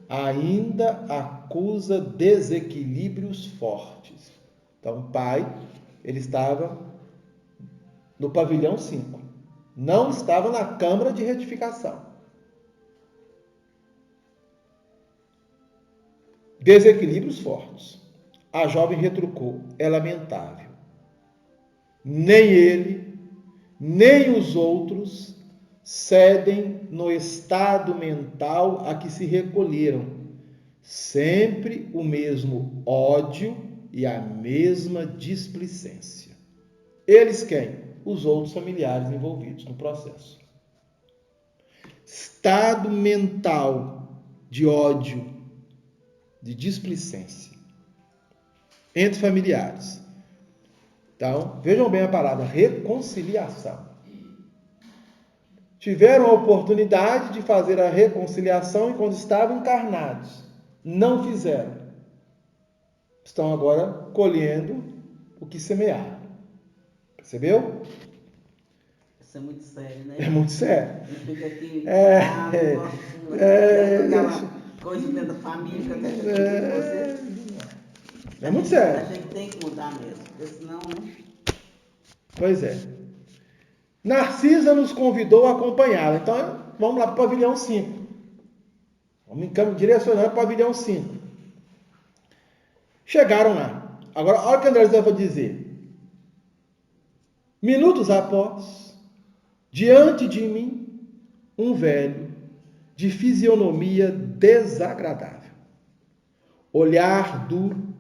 ainda acusa desequilíbrios fortes. Então, o pai, ele estava no pavilhão 5. Não estava na câmara de retificação. Desequilíbrios fortes. A jovem retrucou: é lamentável. Nem ele, nem os outros cedem no estado mental a que se recolheram. Sempre o mesmo ódio e a mesma displicência. Eles quem? Os outros familiares envolvidos no processo. Estado mental de ódio, de displicência entre familiares. Então, vejam bem a palavra reconciliação. Tiveram a oportunidade de fazer a reconciliação enquanto estavam encarnados. Não fizeram. Estão agora colhendo o que semearam. Percebeu? Isso é muito sério, né? É muito sério. Ele fica aqui, aquela coisa dentro da família, que até você. É muito sério. A gente tem que mudar mesmo, porque senão, né? Pois é. Narcisa nos convidou a acompanhá-la. Então, vamos lá para o pavilhão 5. Vamos direcionando para o pavilhão 5. Chegaram lá. Agora, olha o que André José vai dizer. Minutos após, diante de mim, um velho de fisionomia desagradável. Olhar duro,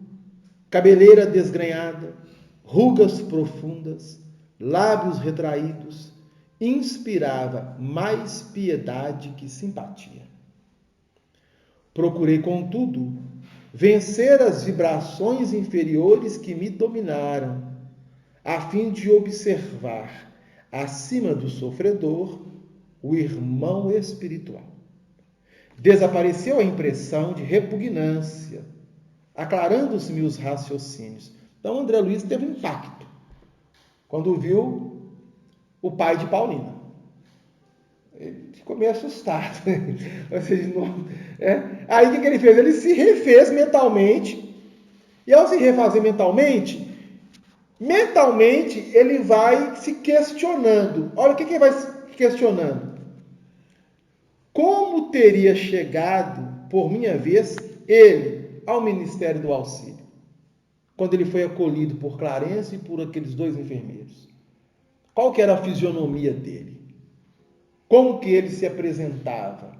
cabeleira desgrenhada, rugas profundas, lábios retraídos, inspirava mais piedade que simpatia. Procurei, contudo, vencer as vibrações inferiores que me dominaram, a fim de observar, acima do sofredor, o irmão espiritual. Desapareceu a impressão de repugnância, aclarando-se-me os raciocínios. Então, André Luiz teve um impacto quando viu o pai de Paulina. Ele ficou meio assustado. Aí, o que ele fez? Ele se refez mentalmente. E, ao se refazer mentalmente, ele vai se questionando. Olha o que ele vai se questionando. Como teria chegado, por minha vez, ele ao Ministério do Auxílio, quando ele foi acolhido por Clarence e por aqueles 2 enfermeiros? Qual que era a fisionomia dele? Como que ele se apresentava?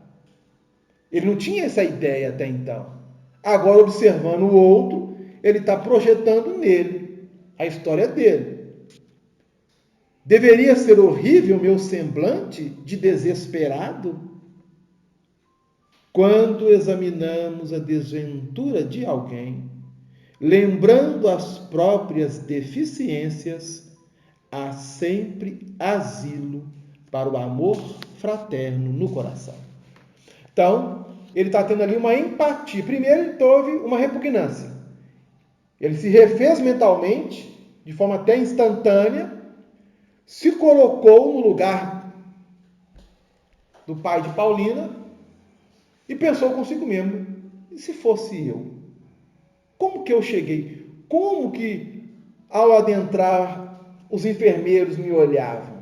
Ele não tinha essa ideia até então. Agora, observando o outro, ele está projetando nele a história dele. Deveria ser horrível meu semblante de desesperado? Quando examinamos a desventura de alguém, lembrando as próprias deficiências, há sempre asilo para o amor fraterno no coração. Então, ele está tendo ali uma empatia. Primeiro, ele teve uma repugnância. Ele se refez mentalmente, de forma até instantânea, se colocou no lugar do pai de Paulina e pensou consigo mesmo: e se fosse eu? Como que eu cheguei? Como que, ao adentrar, os enfermeiros me olhavam?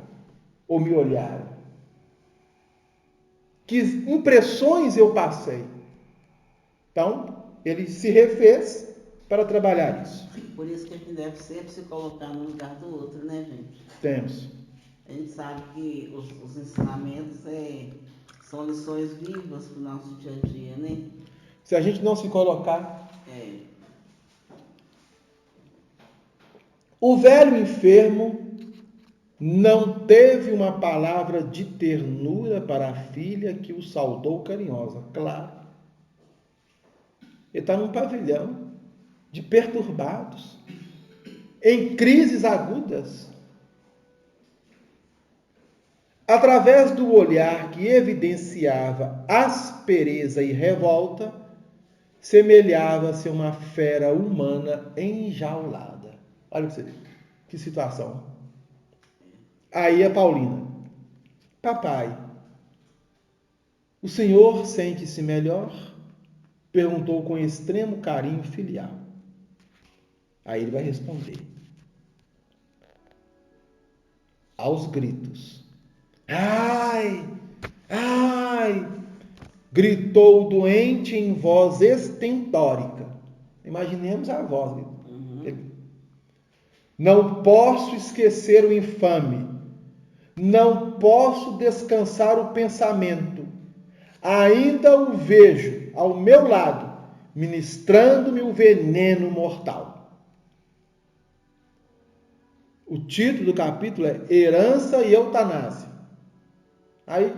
Ou me olharam? Que impressões eu passei? Então, ele se refez para trabalhar isso. Por isso que a gente deve sempre se colocar no lugar do outro, né, gente? Temos. A gente sabe que os ensinamentos são lições vivas para o nosso dia a dia, né? Se a gente não se colocar... O velho enfermo não teve uma palavra de ternura para a filha que o saudou carinhosa. Claro. Ele está num pavilhão de perturbados, em crises agudas. Através do olhar que evidenciava aspereza e revolta, semelhava-se a uma fera humana enjaulada. Olha que situação. Aí a Paulina: papai, o senhor sente-se melhor? Perguntou com extremo carinho filial. Aí ele vai responder, aos gritos: ai, ai! Gritou o doente em voz estentórica. Imaginemos a voz. Não posso esquecer o infame. Não posso descansar o pensamento. Ainda o vejo ao meu lado, ministrando-me o veneno mortal. O título do capítulo é Herança e Eutanásia. Aí,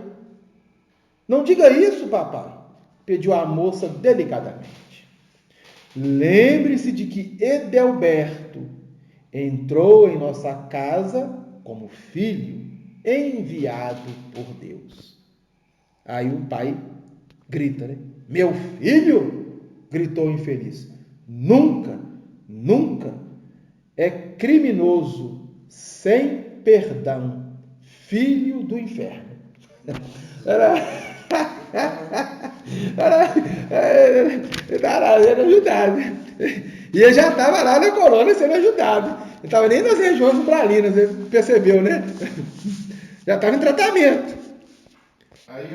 não diga isso, papai, pediu a moça delicadamente. Lembre-se de que Edelberto entrou em nossa casa como filho enviado por Deus. Aí o pai grita, né? Meu filho? Gritou o infeliz. Nunca, nunca. É criminoso, sem perdão, filho do inferno. Era ajudado. E ele já estava lá na colônia sendo ajudado. Ele estava nem nas regiões umbralinas, você percebeu, né? Já estava em tratamento. Aí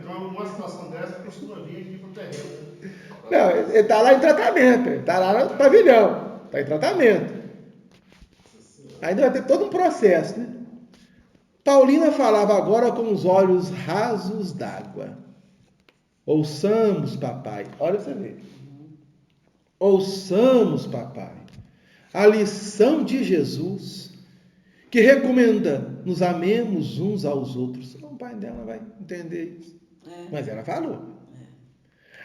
uma situação dessa costuma vir aqui pro terreno. Né? Não, ele está lá em tratamento, ele está lá no pavilhão, está em tratamento. Ainda vai ter todo um processo, né? Paulina falava agora com os olhos rasos d'água. Ouçamos, papai. Olha você ver. Ouçamos, papai, a lição de Jesus, que recomenda nos amemos uns aos outros. O pai dela vai entender isso. Mas ela falou.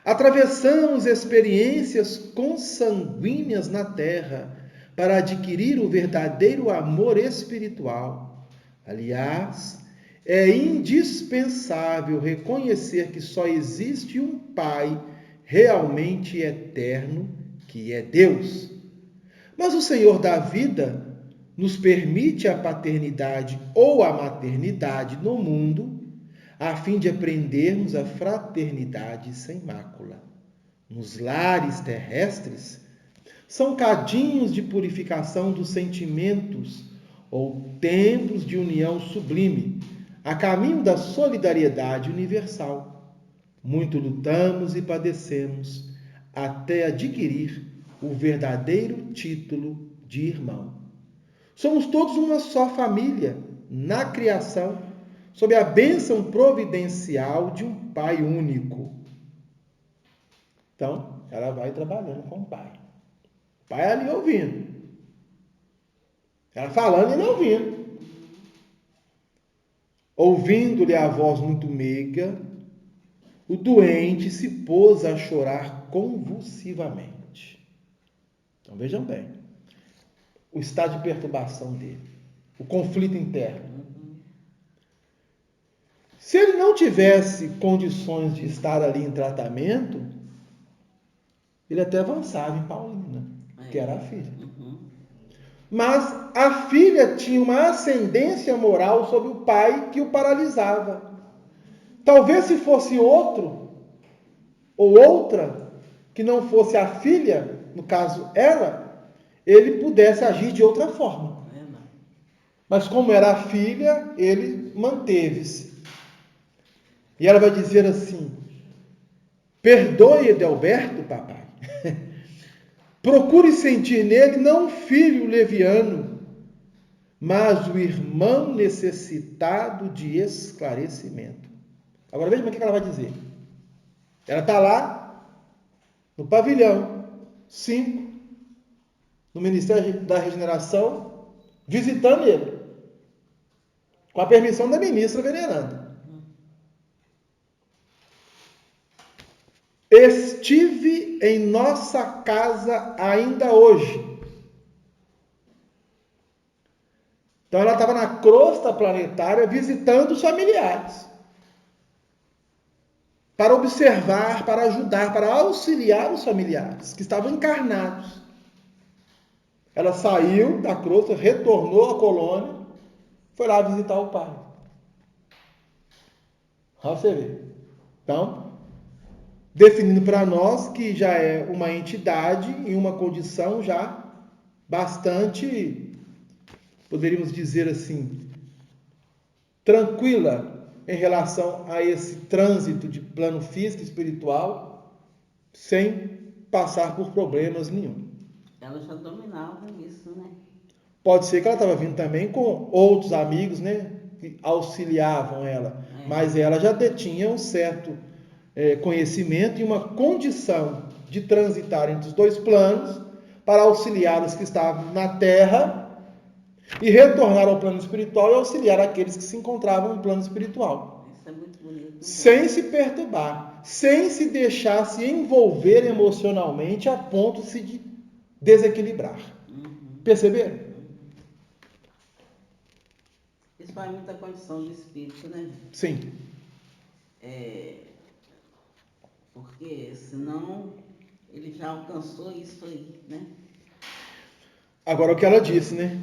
Atravessamos experiências consanguíneas na terra para adquirir o verdadeiro amor espiritual. Aliás, é indispensável reconhecer que só existe um Pai realmente eterno, que é Deus. Mas o Senhor da vida nos permite a paternidade ou a maternidade no mundo, a fim de aprendermos a fraternidade sem mácula. Nos lares terrestres, são cadinhos de purificação dos sentimentos ou templos de união sublime, a caminho da solidariedade universal. Muito lutamos e padecemos até adquirir o verdadeiro título de irmão. Somos todos uma só família na criação, sob a bênção providencial de um Pai único. Então, ela vai trabalhando com o Pai. O Pai ali ouvindo. Ela falando e ele ouvindo. Ouvindo-lhe a voz muito meiga, o doente se pôs a chorar convulsivamente. Então vejam bem, o estado de perturbação dele, o conflito interno. Se ele não tivesse condições de estar ali em tratamento, ele até avançava em Paulina, que era a filha. Mas a filha tinha uma ascendência moral sobre o pai que o paralisava. Talvez se fosse outro ou outra que não fosse a filha, no caso ela, ele pudesse agir de outra forma. Mas como era a filha, ele manteve-se. E ela vai dizer assim: perdoe Edelberto, papai. Procure sentir nele não um filho leviano, mas o irmão necessitado de esclarecimento. Agora veja o que ela vai dizer. Ela está lá, no pavilhão 5, no Ministério da Regeneração, visitando ele, com a permissão da ministra veneranda. Estive em nossa casa ainda hoje. Então ela estava na crosta planetária visitando os familiares. Para observar, para ajudar, para auxiliar os familiares que estavam encarnados. Ela saiu da crosta, retornou à colônia, foi lá visitar o pai. Olha você ver. Então, definindo para nós que já é uma entidade em uma condição já bastante, poderíamos dizer assim, tranquila em relação a esse trânsito de plano físico e espiritual, sem passar por problemas nenhum. Ela já dominava isso, né? Pode ser que ela estava vindo também com outros amigos, né, que auxiliavam ela, mas ela já detinha um certo conhecimento e uma condição de transitar entre os dois planos para auxiliar os que estavam na Terra e retornar ao plano espiritual e auxiliar aqueles que se encontravam no plano espiritual. Isso é muito bonito. Sem se perturbar, sem se deixar se envolver emocionalmente a ponto de se desequilibrar. Perceberam? Isso vai muita condição do espírito, né? Sim. Porque senão ele já alcançou isso aí, né? Agora o que ela disse, né?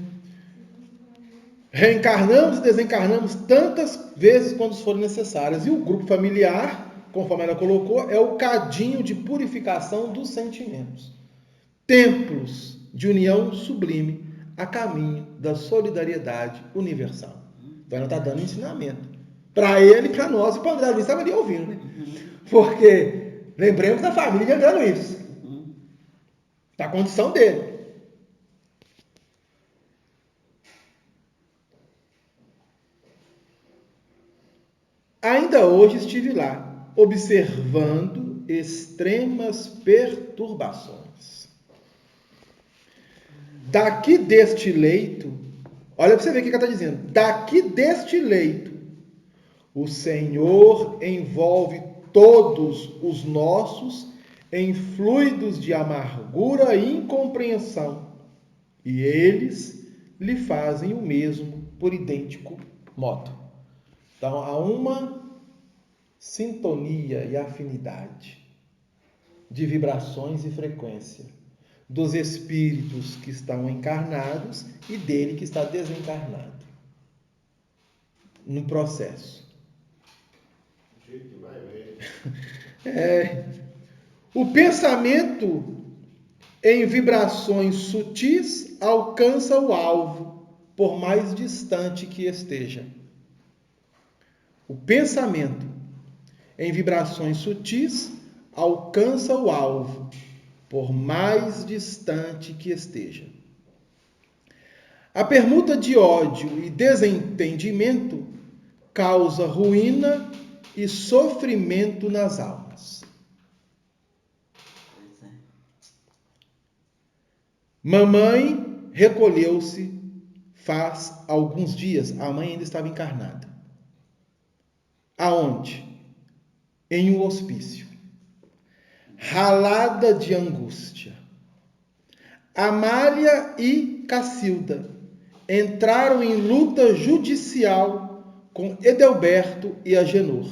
Reencarnamos e desencarnamos tantas vezes quando forem necessárias. E o grupo familiar, conforme ela colocou, é o cadinho de purificação dos sentimentos. templos de união sublime a caminho da solidariedade universal. Então ela está dando ensinamento para ele, para nós, e para o André Luiz estava ali ouvindo, né? Porque lembremos da família de André Luiz, da condição dele. Ainda hoje estive lá, observando extremas perturbações. Daqui deste leito, olha para você ver o que ela está dizendo. Daqui deste leito, o Senhor envolve todos os nossos em fluidos de amargura e incompreensão, e eles lhe fazem o mesmo por idêntico modo. Então, há uma sintonia e afinidade de vibrações e frequência dos espíritos que estão encarnados e dele que está desencarnado no processo. O pensamento em vibrações sutis alcança o alvo, por mais distante que esteja. O pensamento em vibrações sutis alcança o alvo, por mais distante que esteja. A permuta de ódio e desentendimento causa ruína e sofrimento nas almas. Mamãe recolheu-se faz alguns dias. A mãe ainda estava encarnada. Aonde? Em um hospício. Ralada de angústia. Amália e Cacilda entraram em luta judicial com Edelberto e Agenor,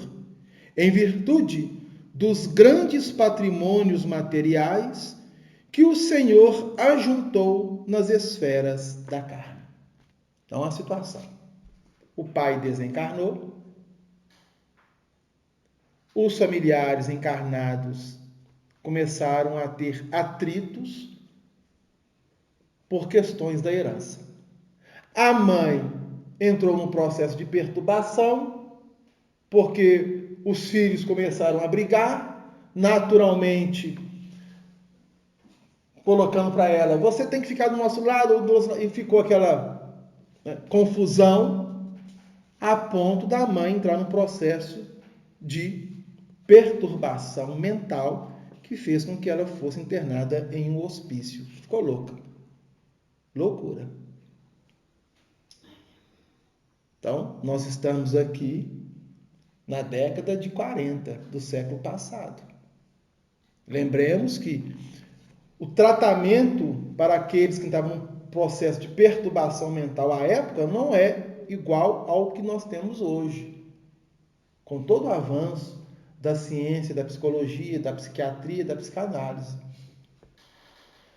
em virtude dos grandes patrimônios materiais que o Senhor ajuntou nas esferas da carne. Então, a situação. O pai desencarnou, os familiares encarnados começaram a ter atritos por questões da herança. A mãe entrou num processo de perturbação, porque os filhos começaram a brigar, naturalmente colocando para ela, você tem que ficar do nosso lado, e ficou aquela confusão, a ponto da mãe entrar num processo de perturbação mental, que fez com que ela fosse internada em um hospício. Ficou louca. Loucura. Então, nós estamos aqui na década de 40 do século passado. Lembremos que o tratamento para aqueles que estavam num processo de perturbação mental à época não é igual ao que nós temos hoje. Com todo o avanço da ciência, da psicologia, da psiquiatria, da psicanálise.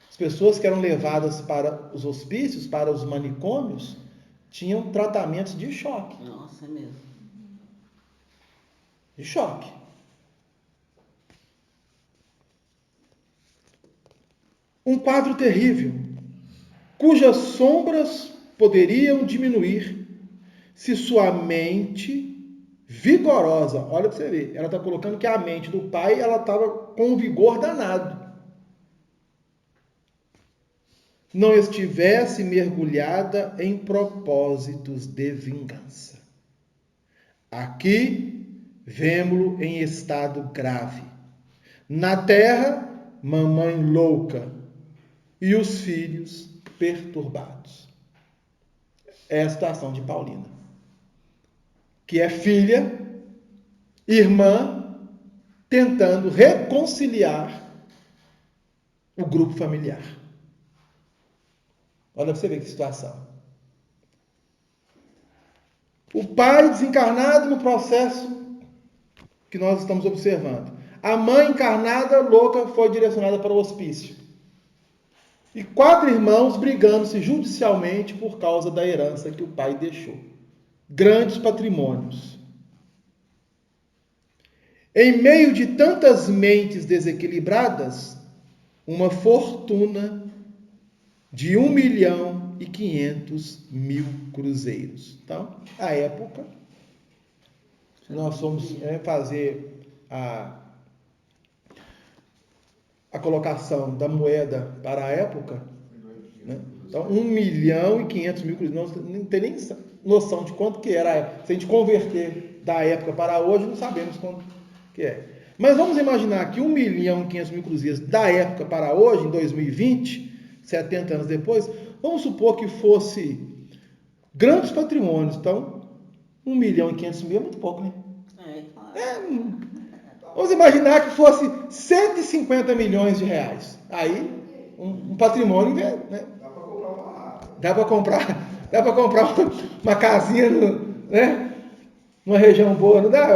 As pessoas que eram levadas para os hospícios, para os manicômios, tinham tratamentos de choque. Nossa, é mesmo. De choque. Um quadro terrível, cujas sombras poderiam diminuir se sua mente vigorosa, olha para você ver, ela está colocando que a mente do pai ela estava com um vigor danado, não estivesse mergulhada em propósitos de vingança. Aqui vemo-lo em estado grave. Na terra, mamãe louca e os filhos perturbados. É a situação de Paulina, que é filha, irmã, tentando reconciliar o grupo familiar. Olha para você ver que situação. O pai desencarnado no processo que nós estamos observando. A mãe encarnada, louca, foi direcionada para o hospício. E 4 irmãos brigando-se judicialmente por causa da herança que o pai deixou. Grandes patrimônios. Em meio de tantas mentes desequilibradas, uma fortuna de 1.500.000 cruzeiros. Então, à época, se nós formos fazer a colocação da moeda para a época, né? Então, 1.500.000 cruzeiros, não tem nem noção de quanto que era. Se a gente converter da época para hoje, não sabemos quanto que é. Mas vamos imaginar que 1.500.000 cruzeiros da época para hoje, em 2020, 70 anos depois, vamos supor que fosse grandes patrimônios. Então, 1.500.000 é muito pouco, né? Vamos imaginar que fosse 150 milhões de reais. Aí, um patrimônio, né? Dá para comprar uma casinha, né? Numa região boa, não dá?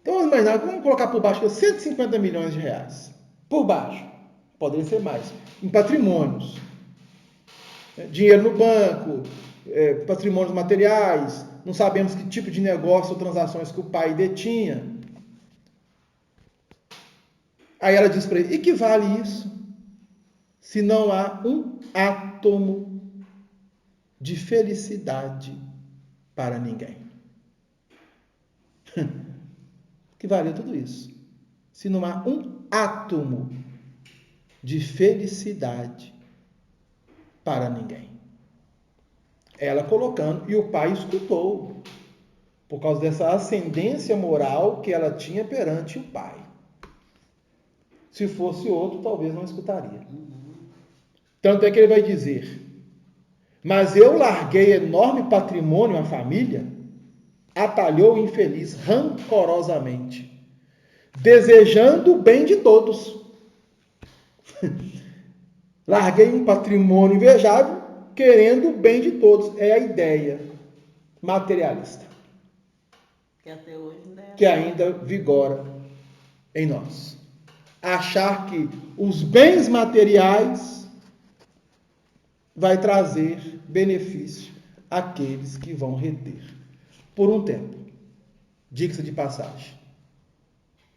Então, vamos imaginar, vamos colocar por baixo 150 milhões de reais. Por baixo. Poderia ser mais. Em patrimônios. Dinheiro no banco, patrimônios materiais, não sabemos que tipo de negócio ou transações que o pai detinha. Aí ela diz para ele, e que vale isso? Se não há um átomo de felicidade para ninguém. Que vale tudo isso? Se não há um átomo de felicidade para ninguém. Ela colocando, e o pai escutou, por causa dessa ascendência moral que ela tinha perante o pai. Se fosse outro, talvez não escutaria. Tanto é que ele vai dizer, mas eu larguei enorme patrimônio à família, atalhou o infeliz rancorosamente, desejando o bem de todos. Larguei um patrimônio invejável, querendo o bem de todos. É a ideia materialista. Que até hoje que ainda vigora em nós. Achar que os bens materiais vai trazer benefício àqueles que vão reter. Por um tempo. Diga-se de passagem.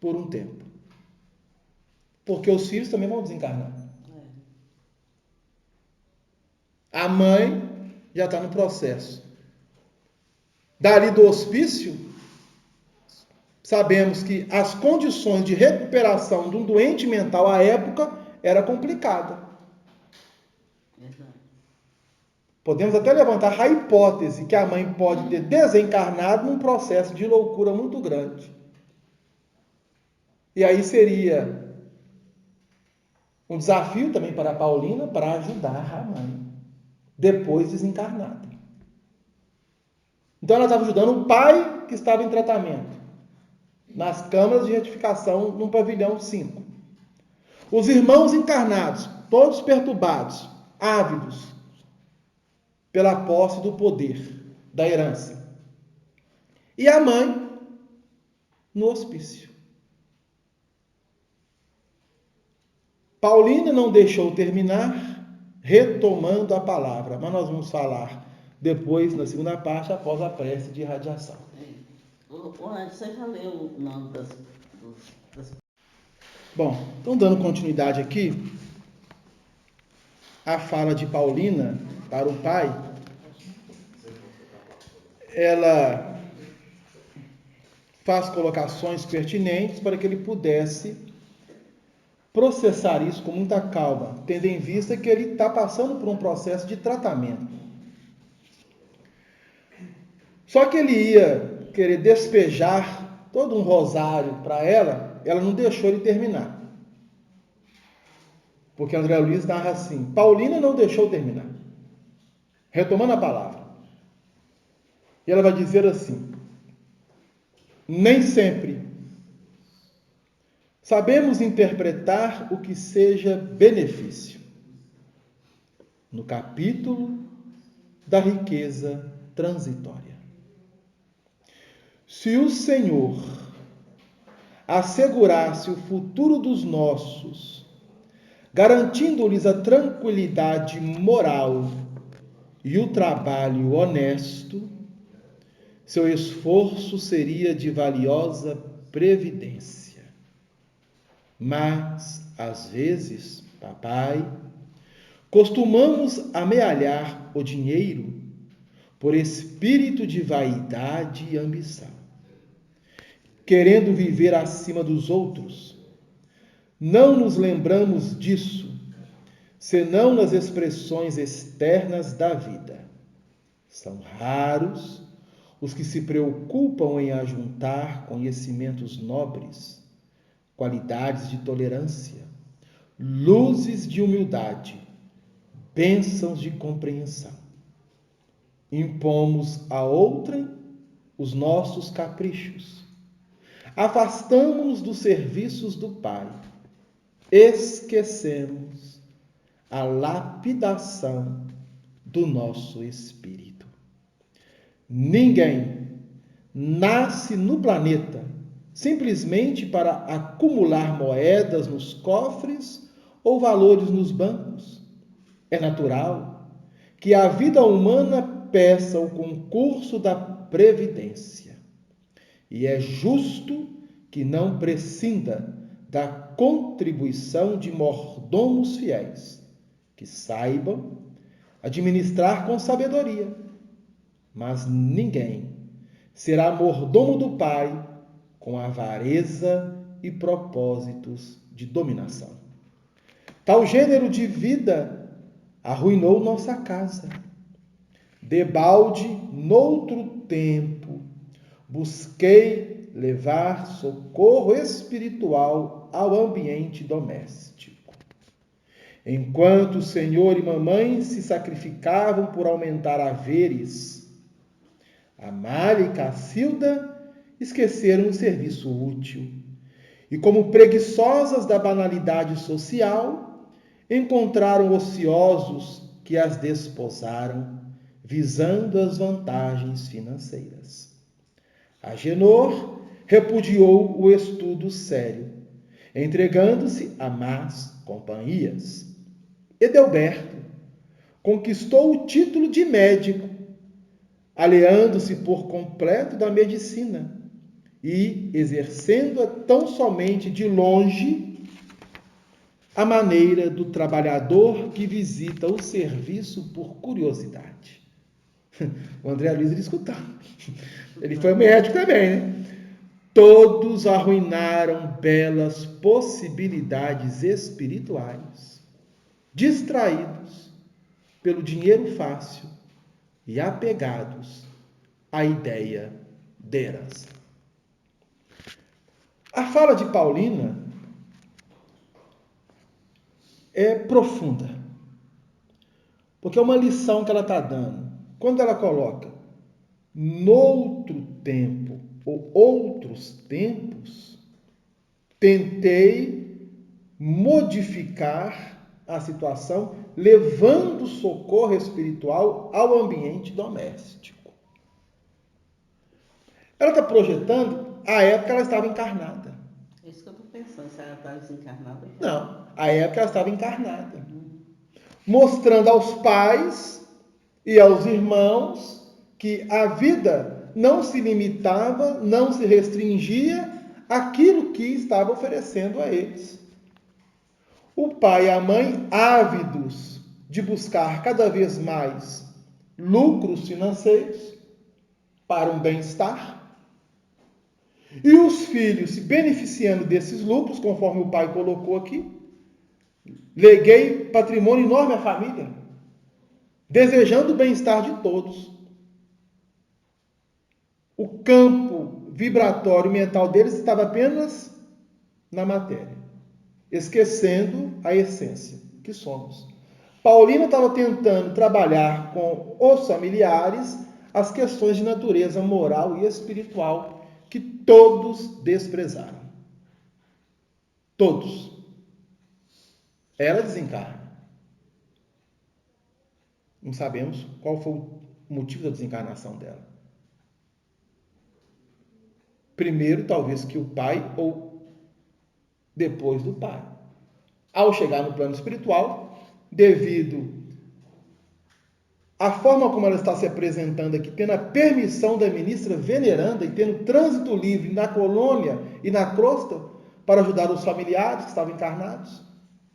Por um tempo. Porque os filhos também vão desencarnar. A mãe já está no processo. Dali do hospício, sabemos que as condições de recuperação de um doente mental à época era complicada. Podemos até levantar a hipótese que a mãe pode ter desencarnado num processo de loucura muito grande. E aí seria um desafio também para a Paulina para ajudar a mãe, depois desencarnada. Então ela estava ajudando o pai que estava em tratamento, nas câmaras de retificação, no pavilhão 5. Os irmãos encarnados, todos perturbados, ávidos pela posse do poder, da herança. E a mãe no hospício. Paulina não deixou terminar, retomando a palavra, mas nós vamos falar depois, na segunda parte, após a prece de irradiação. Você já leu o nome das... Bom, então dando continuidade aqui, a fala de Paulina para o pai, ela faz colocações pertinentes para que ele pudesse processar isso com muita calma, tendo em vista que ele está passando por um processo de tratamento. Só que ele ia querer despejar todo um rosário para ela, ela não deixou ele terminar. Porque André Luiz narra assim, Paulina não deixou terminar. Retomando a palavra. E ela vai dizer assim, nem sempre sabemos interpretar o que seja benefício. No capítulo da riqueza transitória. Se o Senhor assegurasse o futuro dos nossos, garantindo-lhes a tranquilidade moral e o trabalho honesto, seu esforço seria de valiosa previdência. Mas às vezes, papai, costumamos amealhar o dinheiro por espírito de vaidade e ambição, querendo viver acima dos outros. Não nos lembramos disso, senão nas expressões externas da vida. São raros os que se preocupam em ajuntar conhecimentos nobres, qualidades de tolerância, luzes de humildade, bênçãos de compreensão. Impomos a outrem os nossos caprichos. Afastamo-nos dos serviços do Pai. Esquecemos a lapidação do nosso espírito. Ninguém nasce no planeta simplesmente para acumular moedas nos cofres ou valores nos bancos. É natural que a vida humana peça o concurso da previdência. E é justo que não prescinda da contribuição de mordomos fiéis, que saibam administrar com sabedoria. Mas ninguém será mordomo do Pai com avareza e propósitos de dominação. Tal gênero de vida arruinou nossa casa. Debalde, noutro tempo, busquei levar socorro espiritual ao ambiente doméstico. Enquanto o senhor e mamãe se sacrificavam por aumentar haveres, Amália e Cacilda esqueceram o serviço útil e, como preguiçosas da banalidade social, encontraram ociosos que as desposaram, visando as vantagens financeiras. Agenor repudiou o estudo sério, entregando-se a más companhias. Edelberto conquistou o título de médico, aliando-se por completo da medicina e exercendo-a tão somente de longe, a maneira do trabalhador que visita o serviço por curiosidade. O André Luiz ele escutava. Ele foi médico também, né? Todos arruinaram belas possibilidades espirituais, distraídos pelo dinheiro fácil e apegados à ideia de herança. A fala de Paulina é profunda, porque é uma lição que ela está dando. Quando ela coloca noutro tempo ou outros tempos, tentei modificar a situação, levando socorro espiritual ao ambiente doméstico. Ela está projetando a época que ela estava encarnada. É isso que eu estou pensando, se ela está desencarnada. Não, a época que ela estava encarnada. Mostrando aos pais e aos irmãos que a vida não se limitava, não se restringia àquilo que estava oferecendo a eles. O pai e a mãe, ávidos de buscar cada vez mais lucros financeiros para um bem-estar, e os filhos se beneficiando desses lucros, conforme o pai colocou aqui. Leguei patrimônio enorme à família, desejando o bem-estar de todos. O campo vibratório mental deles estava apenas na matéria, esquecendo a essência que somos. Paulina estava tentando trabalhar com os familiares as questões de natureza moral e espiritual que todos desprezaram. Todos. Ela desencarna. Não sabemos qual foi o motivo da desencarnação dela. Primeiro, talvez que o pai, ou depois do pai. Ao chegar no plano espiritual, devido à forma como ela está se apresentando aqui, tendo a permissão da ministra veneranda e tendo trânsito livre na colônia e na crosta para ajudar os familiares que estavam encarnados,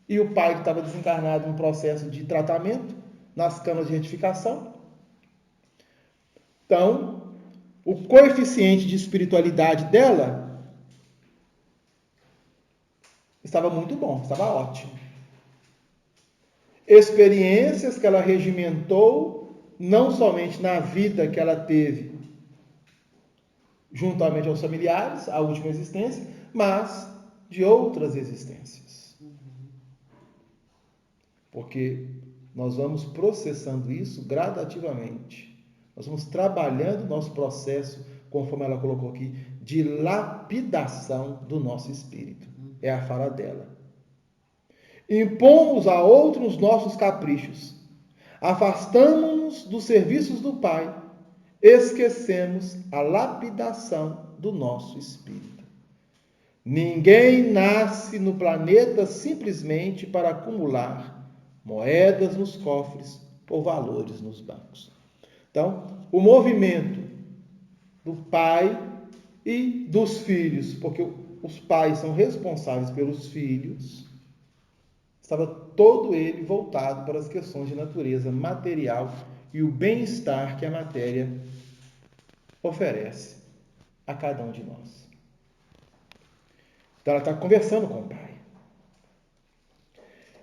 e o pai que estava desencarnado em processo de tratamento, nas camas de retificação. Então, o coeficiente de espiritualidade dela estava muito bom, estava ótimo. Experiências que ela regimentou, não somente na vida que ela teve juntamente aos familiares, a última existência, mas de outras existências. Porque nós vamos processando isso gradativamente. Nós vamos trabalhando o nosso processo, conforme ela colocou aqui, de lapidação do nosso espírito. É a fala dela. Impomos a outros nossos caprichos. Afastamos-nos dos serviços do Pai. Esquecemos a lapidação do nosso espírito. Ninguém nasce no planeta simplesmente para acumular moedas nos cofres ou valores nos bancos. Então, o movimento do pai e dos filhos, porque os pais são responsáveis pelos filhos, estava todo ele voltado para as questões de natureza material e o bem-estar que a matéria oferece a cada um de nós. Então ela está conversando com o pai.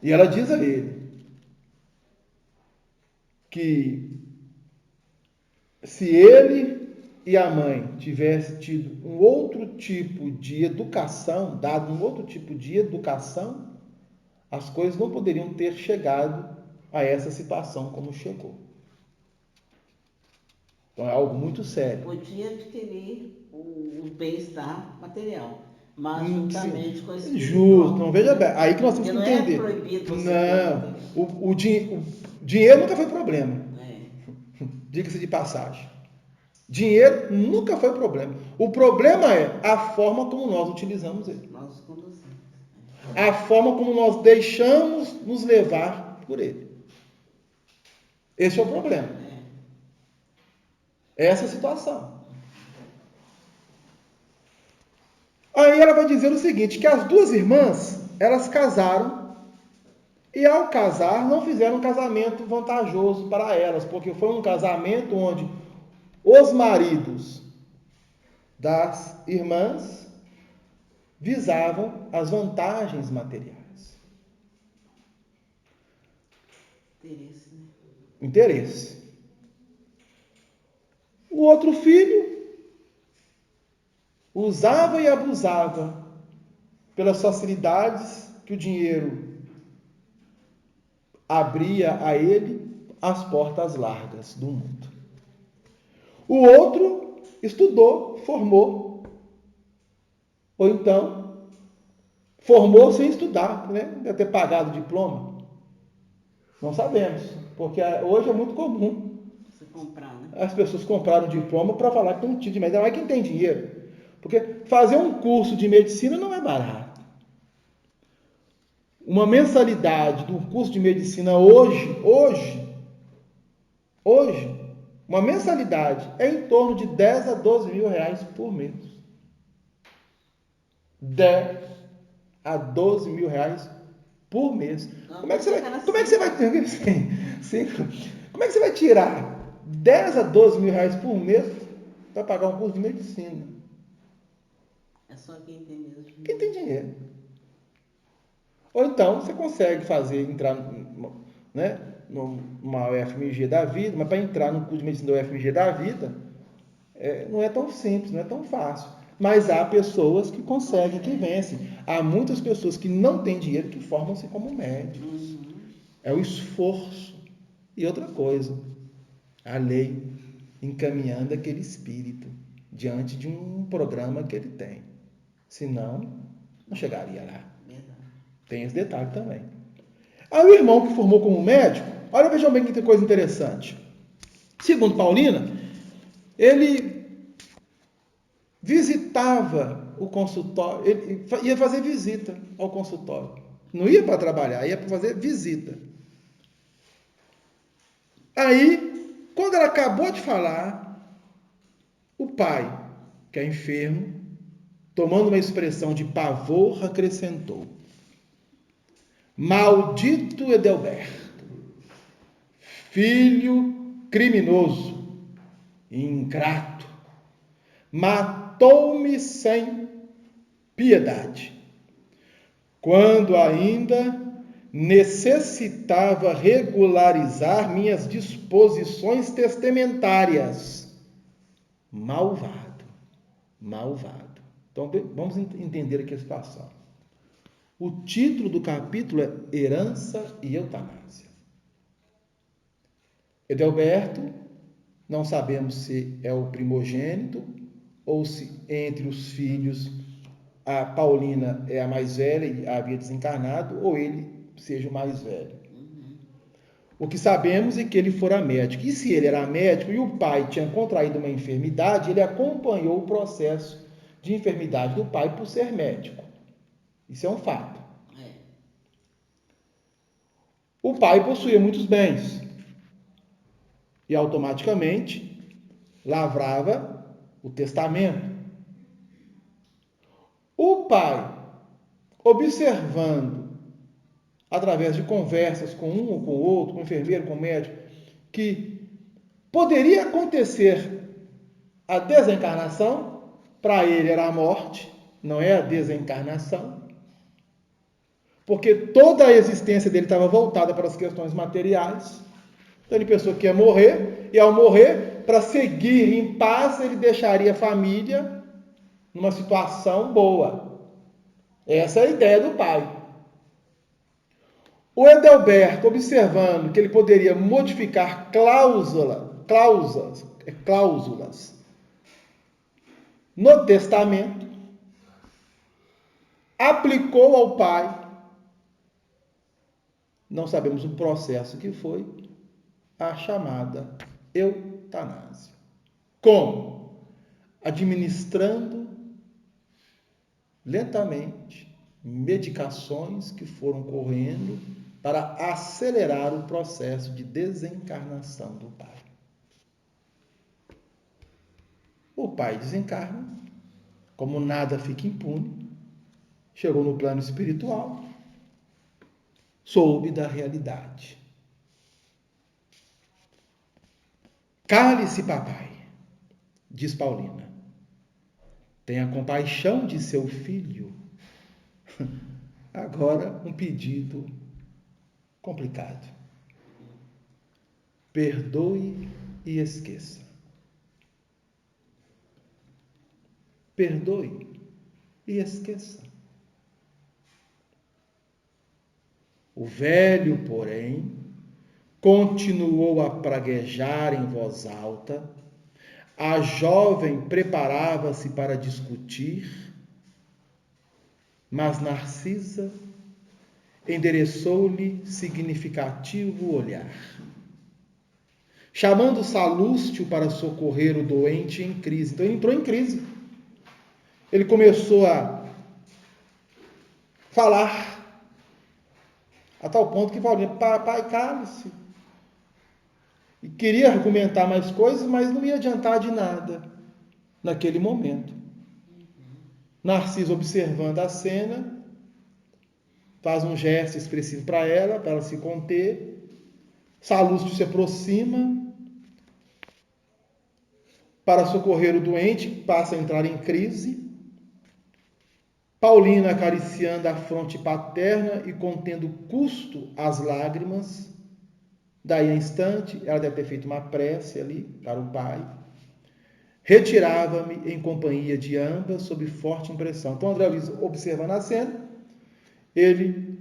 E ela diz a ele que se ele e a mãe tivessem tido um outro tipo de educação, dado um outro tipo de educação, as coisas não poderiam ter chegado a essa situação como chegou. Então é algo muito sério. Podia adquirir o bem-estar material, mas juntamente com esse justo, não veja bem. Aí que nós temos que entender. Não é proibido você não, o dinheiro nunca foi problema. Diga-se de passagem. Dinheiro nunca foi problema. O problema é a forma como nós utilizamos ele. Nós conduzimos. A forma como nós deixamos nos levar por ele. Esse é o problema. Essa é a situação. Aí ela vai dizer o seguinte, que as duas irmãs, elas casaram e ao casar não fizeram um casamento vantajoso para elas, porque foi um casamento onde os maridos das irmãs visavam as vantagens materiais. Interesse, né? Interesse. O outro filho usava e abusava pelas facilidades que o dinheiro abria a ele as portas largas do mundo. O outro estudou, formou, ou então formou sem estudar, né? Deve ter pagado o diploma. Não sabemos, porque hoje é muito comum você comprar, né? As pessoas compraram o diploma para falar que não tinha de medicina, mas quem tem dinheiro. Porque fazer um curso de medicina não é barato. Uma mensalidade do curso de medicina hoje, uma mensalidade é em torno de 10 a 12 mil reais por mês. 10 a 12 mil reais por mês. Como é que você vai tirar 10 a 12 mil reais por mês para pagar um curso de medicina? É só quem tem mesmo. Quem tem dinheiro. Ou então você consegue entrar numa UFMG da vida, mas para entrar no curso de medicina da UFMG da vida, não é tão simples, não é tão fácil. Mas há pessoas que conseguem, que vencem. Há muitas pessoas que não têm dinheiro que formam-se como médicos. É o esforço. E outra coisa, a lei encaminhando aquele espírito diante de um programa que ele tem. Senão, não chegaria lá. Tem esse detalhe também. Aí o irmão que formou como médico, olha, vejam bem que tem coisa interessante. Segundo Paulina, ele visitava o consultório, ele ia fazer visita ao consultório. Não ia para trabalhar, ia para fazer visita. Aí, quando ela acabou de falar, o pai, que é enfermo, tomando uma expressão de pavor, acrescentou: Maldito Edelberto, filho criminoso, ingrato, matou-me sem piedade, quando ainda necessitava regularizar minhas disposições testamentárias. Malvado, malvado. Então, vamos entender aqui a situação. O título do capítulo é Herança e Eutanásia. Edelberto, não sabemos se é o primogênito ou se entre os filhos a Paulina é a mais velha e havia desencarnado, ou ele seja o mais velho. O que sabemos é que ele fora médico. E se ele era médico e o pai tinha contraído uma enfermidade, ele acompanhou o processo de enfermidade do pai por ser médico. Isso é um fato. O pai possuía muitos bens e automaticamente lavrava o testamento. O pai, observando, através de conversas com um ou com o outro, com o enfermeiro, com o médico, que poderia acontecer a desencarnação, para ele era a morte, não é a desencarnação, porque toda a existência dele estava voltada para as questões materiais. Então ele pensou que ia morrer, e ao morrer, para seguir em paz, ele deixaria a família numa situação boa. Essa é a ideia do pai. O Edelberto, observando que ele poderia modificar cláusulas no testamento, aplicou ao pai, não sabemos o processo que foi, a chamada eutanásia. Como? Administrando lentamente medicações que foram correndo para acelerar o processo de desencarnação do pai. O pai desencarna, como nada fica impune, chegou no plano espiritual, soube da realidade. Cale-se, papai, diz Paulina. Tenha compaixão de seu filho. Agora, um pedido complicado. Perdoe e esqueça. Perdoe e esqueça. O velho, porém, continuou a praguejar em voz alta. A jovem preparava-se para discutir, mas Narcisa endereçou-lhe significativo olhar. Chamando Salústio para socorrer o doente em crise. Então ele entrou em crise. Ele começou a falar, a tal ponto que Paulina, papai, cale-se. E queria argumentar mais coisas, mas não ia adiantar de nada naquele momento. Narciso, observando a cena, faz um gesto expressivo para ela se conter. Salústio se aproxima para socorrer o doente, que passa a entrar em crise. Paulina, acariciando a fronte paterna e contendo custo às lágrimas. Daí a instante, ela deve ter feito uma prece ali para o pai. Retirava-me em companhia de ambas, sob forte impressão. Então, André Luiz, observando a cena, ele,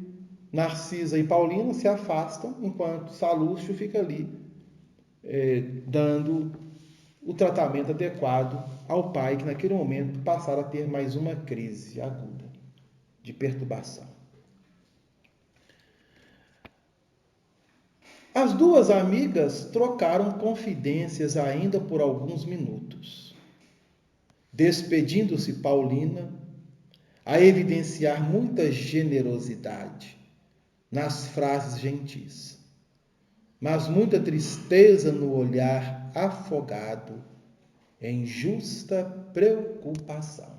Narcisa e Paulina se afastam, enquanto Salústio fica ali, dando o tratamento adequado ao pai, que naquele momento passara a ter mais uma crise aguda de perturbação. As duas amigas trocaram confidências ainda por alguns minutos. Despedindo-se Paulina, a evidenciar muita generosidade nas frases gentis, mas muita tristeza no olhar afogado em justa preocupação.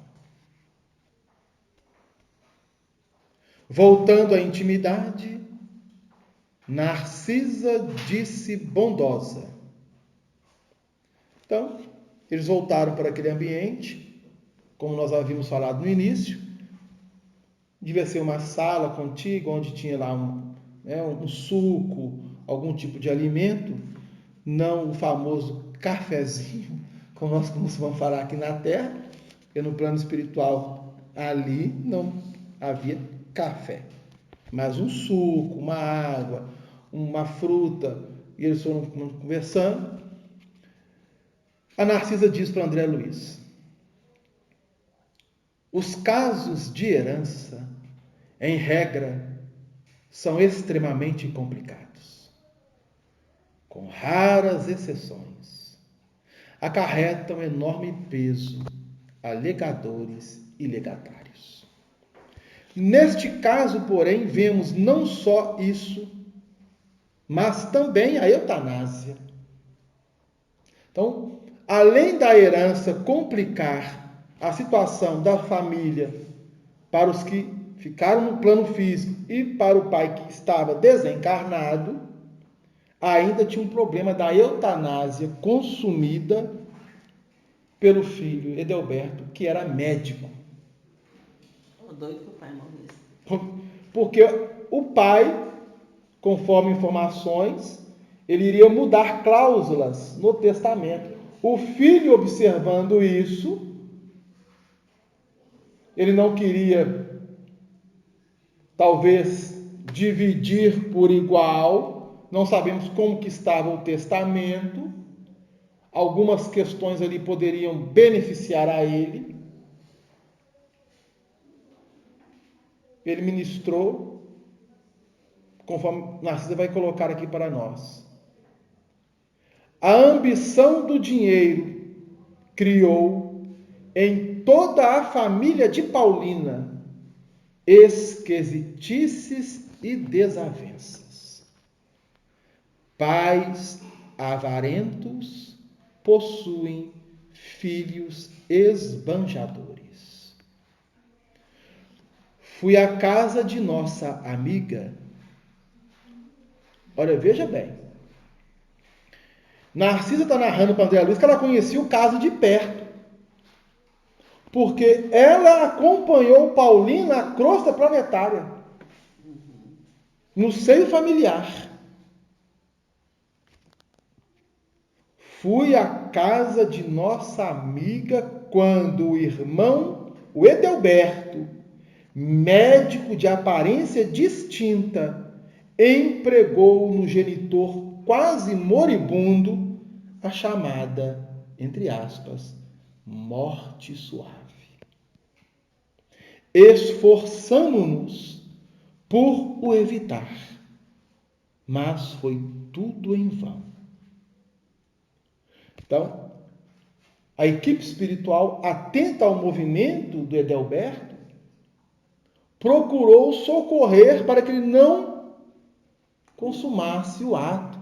Voltando à intimidade, Narcisa disse bondosa. Então, eles voltaram para aquele ambiente, como nós havíamos falado no início. Devia ser uma sala contígua, onde tinha lá um suco, algum tipo de alimento, não o famoso cafezinho, como nós costumamos falar aqui na Terra, porque no plano espiritual ali não havia café, mas um suco, uma água, uma fruta, e eles foram conversando. A Narcisa diz para André Luiz: os casos de herança, em regra, são extremamente complicados. Com raras exceções, acarretam enorme peso a legadores e legatários. Neste caso, porém, vemos não só isso, mas também a eutanásia. Então, além da herança complicar a situação da família para os que ficaram no plano físico e para o pai que estava desencarnado, ainda tinha um problema da eutanásia consumida pelo filho Edelberto, que era médico. Doido que o pai morresse. Porque o pai, conforme informações, ele iria mudar cláusulas no testamento. O filho, observando isso, ele não queria, talvez, dividir por igual. Não sabemos como que estava o testamento. Algumas questões ali poderiam beneficiar a ele. Ele ministrou, conforme Narcisa vai colocar aqui para nós. A ambição do dinheiro criou em toda a família de Paulina esquisitices e desavenças. Pais avarentos possuem filhos esbanjadores. Fui à casa de nossa amiga. Olha, veja bem. Narcisa está narrando para André Luiz que ela conhecia o caso de perto. Porque ela acompanhou Paulinho na crosta planetária. No seio familiar. Fui à casa de nossa amiga quando o irmão, o Edelberto, médico de aparência distinta, empregou no genitor quase moribundo a chamada, entre aspas, morte suave. Esforçamo-nos por o evitar, mas foi tudo em vão. Então, a equipe espiritual, atenta ao movimento do Edelberto, procurou socorrer para que ele não consumasse o ato.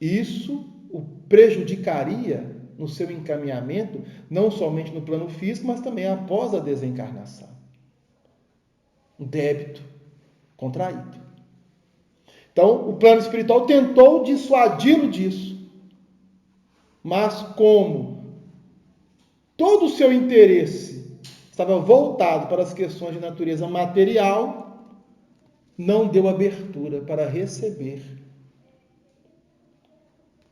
Isso o prejudicaria no seu encaminhamento, não somente no plano físico, mas também após a desencarnação. Um débito contraído. Então, o plano espiritual tentou dissuadi-lo disso. Mas como todo o seu interesse estava voltado para as questões de natureza material, não deu abertura para receber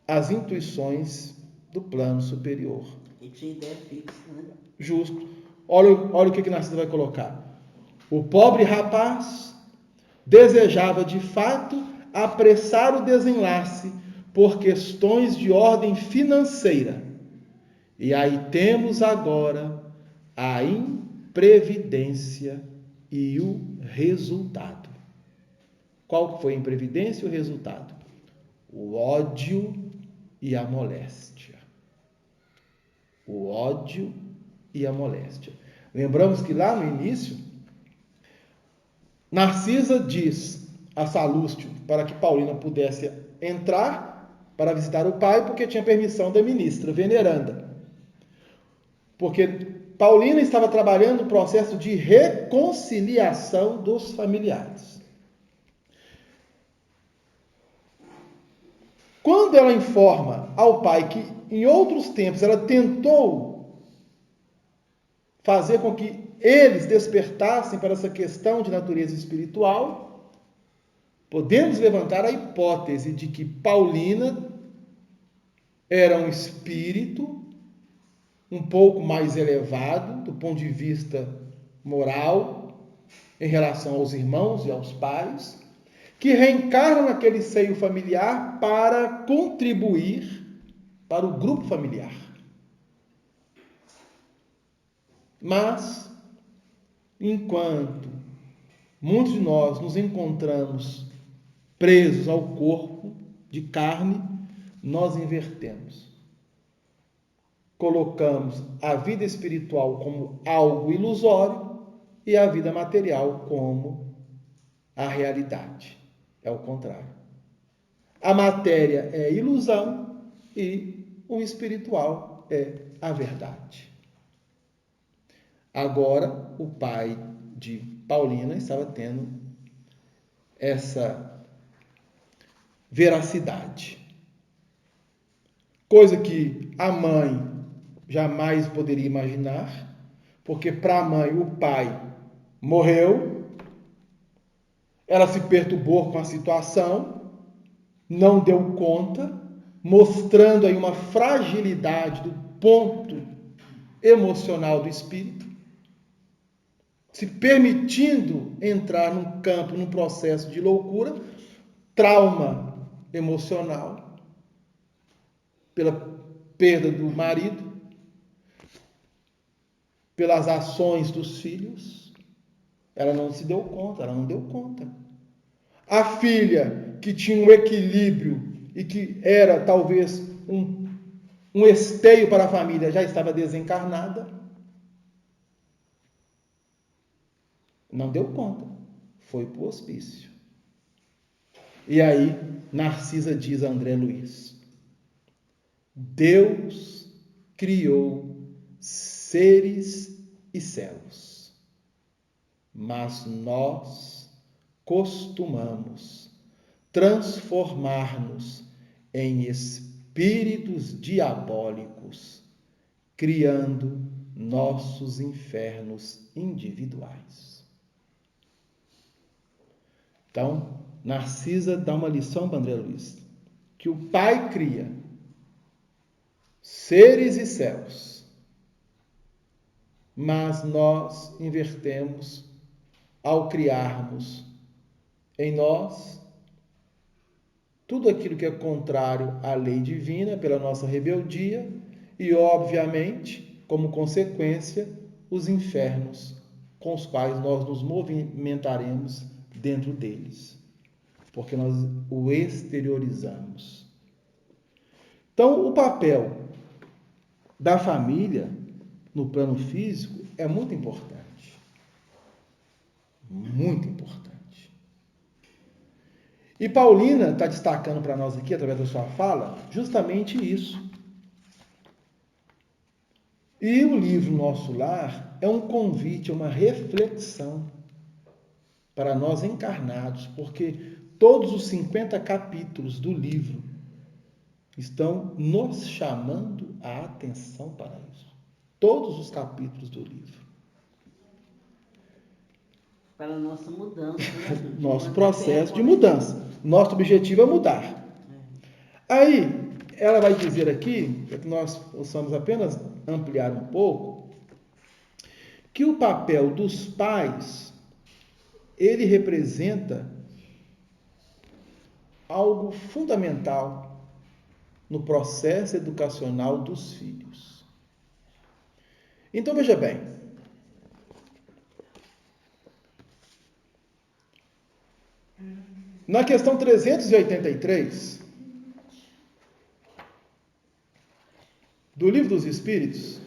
as intuições do plano superior. E tinha ideia fixa, né? Justo. Olha o que Narcisa vai colocar. O pobre rapaz desejava, de fato, apressar o desenlace por questões de ordem financeira. E aí temos agora a imprevidência e o resultado. Qual foi a imprevidência e o resultado? O ódio e a moléstia. O ódio e a moléstia. Lembramos que lá no início, Narcisa diz a Salústio para que Paulina pudesse entrar para visitar o pai, porque tinha permissão da ministra veneranda. Porque Paulina estava trabalhando no processo de reconciliação dos familiares. Quando ela informa ao pai que em outros tempos ela tentou fazer com que eles despertassem para essa questão de natureza espiritual, podemos levantar a hipótese de que Paulina era um espírito um pouco mais elevado do ponto de vista moral em relação aos irmãos e aos pais, que reencarna naquele seio familiar para contribuir para o grupo familiar. Mas, enquanto muitos de nós nos encontramos presos ao corpo de carne, nós invertemos. Colocamos a vida espiritual como algo ilusório e a vida material como a realidade. É o contrário. A matéria é ilusão e o espiritual é a verdade. Agora, o pai de Paulina estava tendo essa veracidade. Coisa que a mãe jamais poderia imaginar, porque para a mãe o pai morreu, ela se perturbou com a situação, não deu conta, mostrando aí uma fragilidade do ponto emocional do espírito, se permitindo entrar num campo, num processo de loucura, trauma emocional, pela perda do marido, pelas ações dos filhos. Ela não se deu conta, ela não deu conta. A filha, que tinha um equilíbrio e que era talvez um esteio para a família, já estava desencarnada. Não deu conta, foi para o hospício. E aí, Narcisa diz a André Luiz: Deus criou seres e céus, mas nós costumamos transformar-nos em espíritos diabólicos, criando nossos infernos individuais. Então, Narcisa dá uma lição para André Luiz, que o Pai cria seres e céus, mas nós invertemos ao criarmos em nós tudo aquilo que é contrário à lei divina pela nossa rebeldia e, obviamente, como consequência, os infernos com os quais nós nos movimentaremos dentro deles, porque nós o exteriorizamos. Então, o papel da família no plano físico é muito importante. Muito importante. E Paulina está destacando para nós aqui, através da sua fala, justamente isso. E o livro Nosso Lar é um convite, uma reflexão para nós encarnados, porque todos os 50 capítulos do livro estão nos chamando a atenção para isso. Todos os capítulos do livro. Para a nossa mudança. Né? Nosso processo de mudança. Nosso objetivo é mudar. Aí, ela vai dizer aqui, para que nós possamos apenas ampliar um pouco, que o papel dos pais, ele representa algo fundamental no processo educacional dos filhos. Então, veja bem, na questão 383 do Livro dos Espíritos,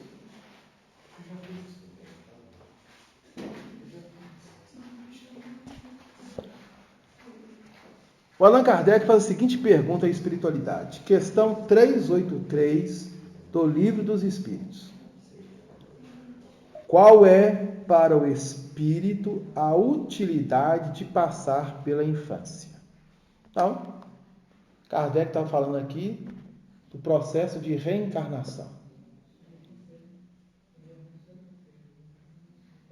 o Allan Kardec faz a seguinte pergunta à espiritualidade. Questão 383 do Livro dos Espíritos. Qual é para o espírito a utilidade de passar pela infância? Então, Kardec está falando aqui do processo de reencarnação.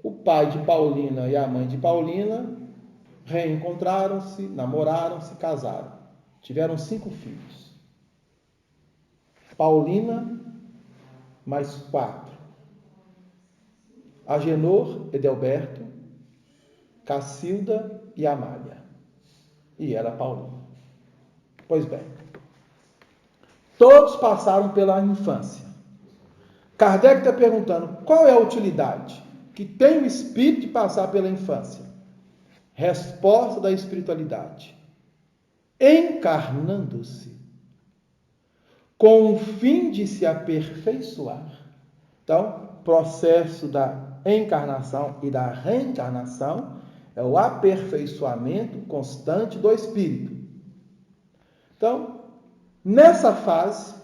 O pai de Paulina e a mãe de Paulina reencontraram-se, namoraram, se casaram. Tiveram 5 filhos. Paulina, mais 4. Agenor, Edelberto, Cacilda e Amália. E ela, Paulina. Pois bem, todos passaram pela infância. Kardec está perguntando, qual é a utilidade que tem o espírito de passar pela infância? Resposta da espiritualidade. Encarnando-se, com o fim de se aperfeiçoar. Então, processo da encarnação e da reencarnação é o aperfeiçoamento constante do espírito. Então, nessa fase,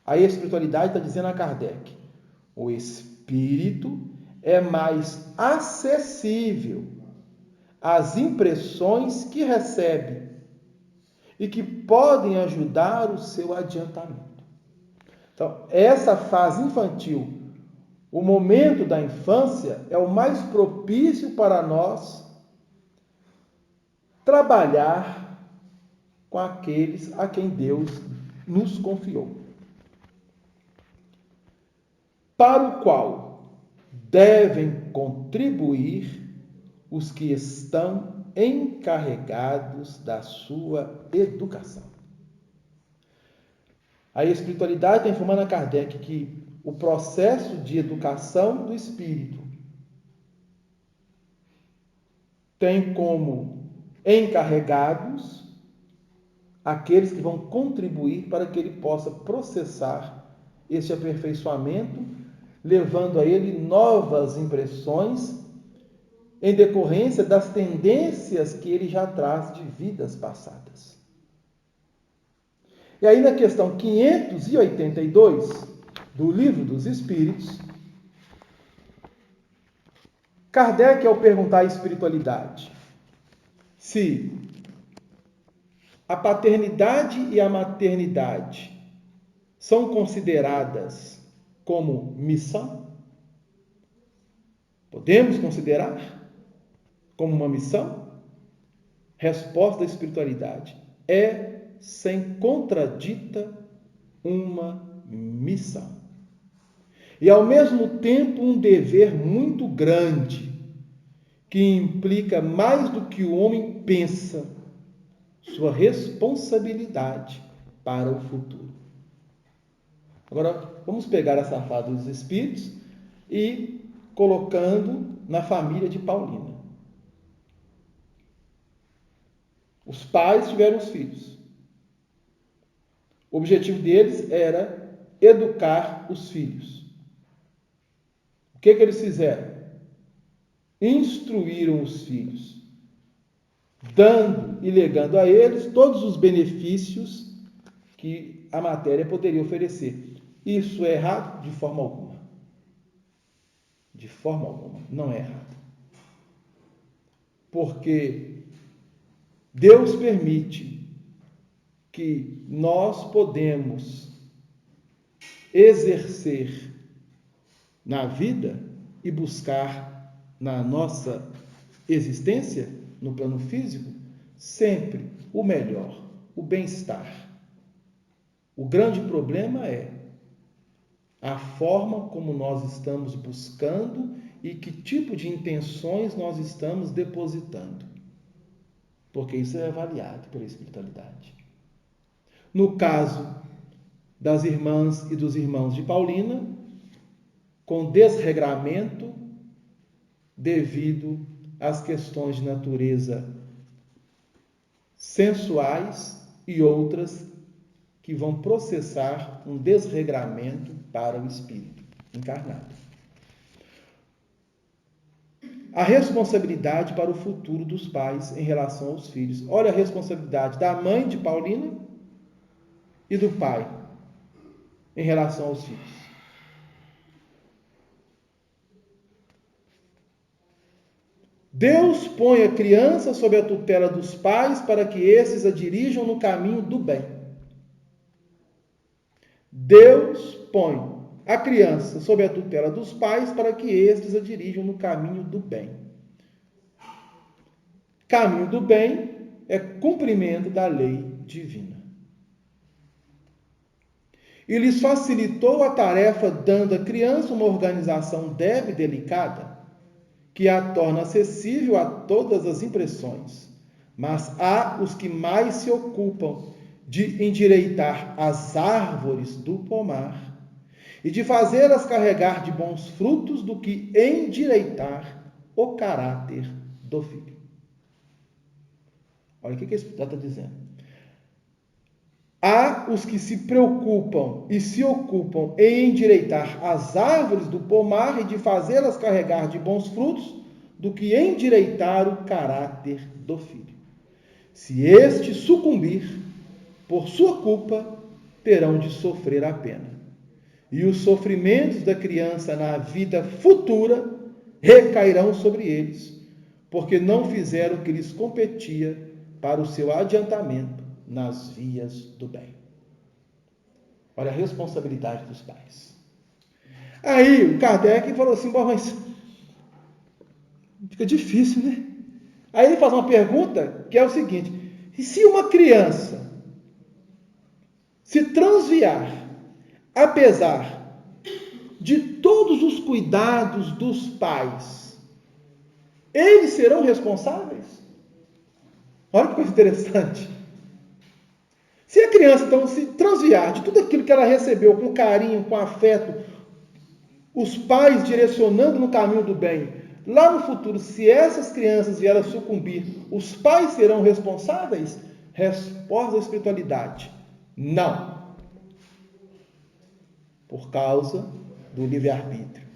a espiritualidade está dizendo a Kardec, o espírito é mais acessível às impressões que recebe e que podem ajudar o seu adiantamento. Então, essa fase infantil, o momento da infância, é o mais propício para nós trabalhar com aqueles a quem Deus nos confiou, para o qual devem contribuir os que estão encarregados da sua educação. A espiritualidade está informando a Kardec que o processo de educação do espírito tem como encarregados aqueles que vão contribuir para que ele possa processar esse aperfeiçoamento, levando a ele novas impressões em decorrência das tendências que ele já traz de vidas passadas. E aí na questão 582 do Livro dos Espíritos, Kardec, ao perguntar à espiritualidade se a paternidade e a maternidade são consideradas como missão, podemos considerar como uma missão? Resposta da espiritualidade: é sem contradita uma missão. E ao mesmo tempo um dever muito grande, que implica mais do que o homem pensa, sua responsabilidade para o futuro. Agora, vamos pegar essa fada dos espíritos e colocando na família de Paulina. Os pais tiveram os filhos. O objetivo deles era educar os filhos. O que eles fizeram? Instruíram os filhos, dando e legando a eles todos os benefícios que a matéria poderia oferecer. Isso é errado? De forma alguma. De forma alguma. Não é errado. Porque Deus permite que nós podemos exercer na vida e buscar na nossa existência, no plano físico, sempre o melhor, o bem-estar. O grande problema é a forma como nós estamos buscando e que tipo de intenções nós estamos depositando. Porque isso é avaliado pela espiritualidade. No caso das irmãs e dos irmãos de Paulina, com desregramento devido às questões de natureza sensuais e outras que vão processar um desregramento para o espírito encarnado. A responsabilidade para o futuro dos pais em relação aos filhos. Olha a responsabilidade da mãe de Paulina e do pai em relação aos filhos. Deus põe a criança sob a tutela dos pais para que esses a dirijam no caminho do bem. Deus põe a criança sob a tutela dos pais para que estes a dirijam no caminho do bem. Caminho do bem é cumprimento da lei divina. E lhes facilitou a tarefa, dando à criança uma organização débil e delicada, que a torna acessível a todas as impressões. Mas há os que mais se ocupam de endireitar as árvores do pomar e de fazê-las carregar de bons frutos do que endireitar o caráter do filho. Olha o que esse está dizendo. Há os que se preocupam e se ocupam em endireitar as árvores do pomar e de fazê-las carregar de bons frutos do que endireitar o caráter do filho. Se este sucumbir, por sua culpa, terão de sofrer a pena. E os sofrimentos da criança na vida futura recairão sobre eles, porque não fizeram o que lhes competia para o seu adiantamento nas vias do bem. Olha a responsabilidade dos pais. Aí o Kardec falou assim, bom, mas fica difícil, né? Aí ele faz uma pergunta que é o seguinte, e se uma criança se transviar, apesar de todos os cuidados dos pais, eles serão responsáveis? Olha que coisa interessante. Se a criança, então, se transviar de tudo aquilo que ela recebeu com carinho, com afeto, os pais direcionando no caminho do bem, lá no futuro, se essas crianças vierem a sucumbir, os pais serão responsáveis? Resposta da espiritualidade: não. Por causa do livre-arbítrio.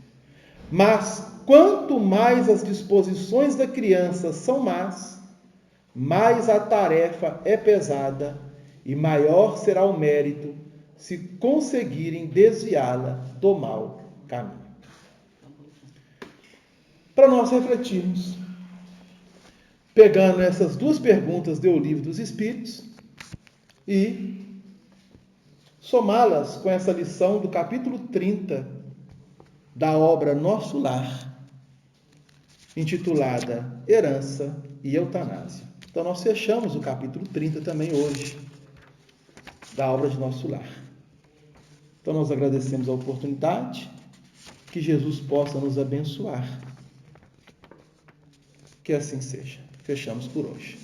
Mas, quanto mais as disposições da criança são más, mais a tarefa é pesada e maior será o mérito se conseguirem desviá-la do mau caminho. Para nós refletirmos, pegando essas duas perguntas do Livro dos Espíritos e somá-las com essa lição do capítulo 30 da obra Nosso Lar, intitulada Herança e Eutanásia. Então nós fechamos o capítulo 30 também hoje, da obra de Nosso Lar. Então nós agradecemos a oportunidade, que Jesus possa nos abençoar. Que assim seja. Fechamos por hoje.